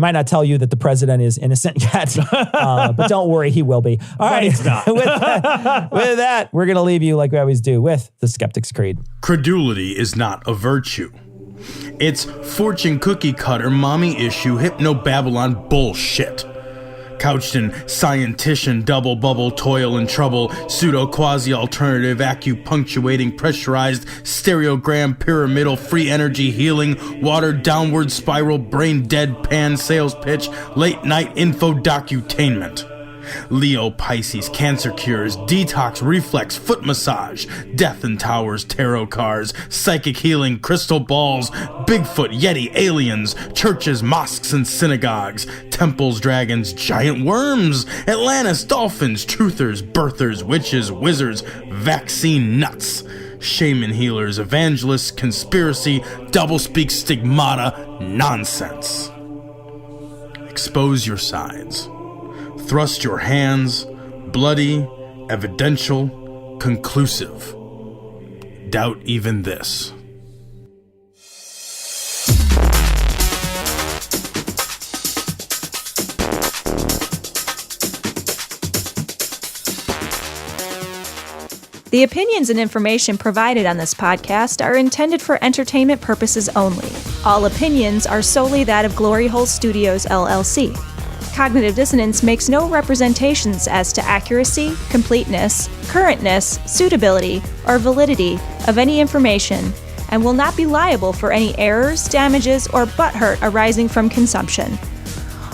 might not tell you that the president is innocent yet, but don't worry, he will be. All right. He's not. With that, we're going to leave you like we always do with the Skeptic's Creed. Credulity is not a virtue. It's fortune cookie cutter, mommy issue, hypno-Babylon bullshit. Couched in scientician, double bubble, toil and trouble, pseudo quasi alternative, acupunctuating, pressurized, stereogram, pyramidal, free energy healing, watered downward spiral, brain deadpan, sales pitch, late night info docutainment. Leo, Pisces, cancer cures, detox, reflex, foot massage, death and towers, tarot cards, psychic healing, crystal balls, Bigfoot, Yeti, aliens, churches, mosques and synagogues, temples, dragons, giant worms, Atlantis, dolphins, truthers, birthers, witches, wizards, vaccine nuts, shaman healers, evangelists, conspiracy, doublespeak, stigmata, nonsense. Expose your sides. Thrust your hands, bloody, evidential, conclusive. Doubt even this. The opinions and information provided on this podcast are intended for entertainment purposes only. All opinions are solely that of Glory Hole Studios, LLC. Cognitive Dissonance makes no representations as to accuracy, completeness, currentness, suitability, or validity of any information, and will not be liable for any errors, damages, or butthurt arising from consumption.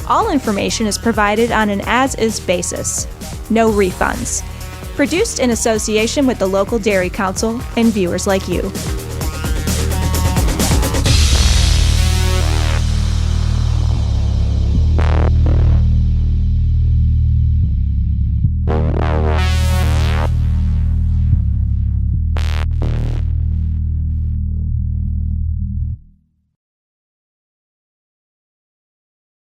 All information is provided on an as-is basis. No refunds. Produced in association with the local Dairy Council and viewers like you.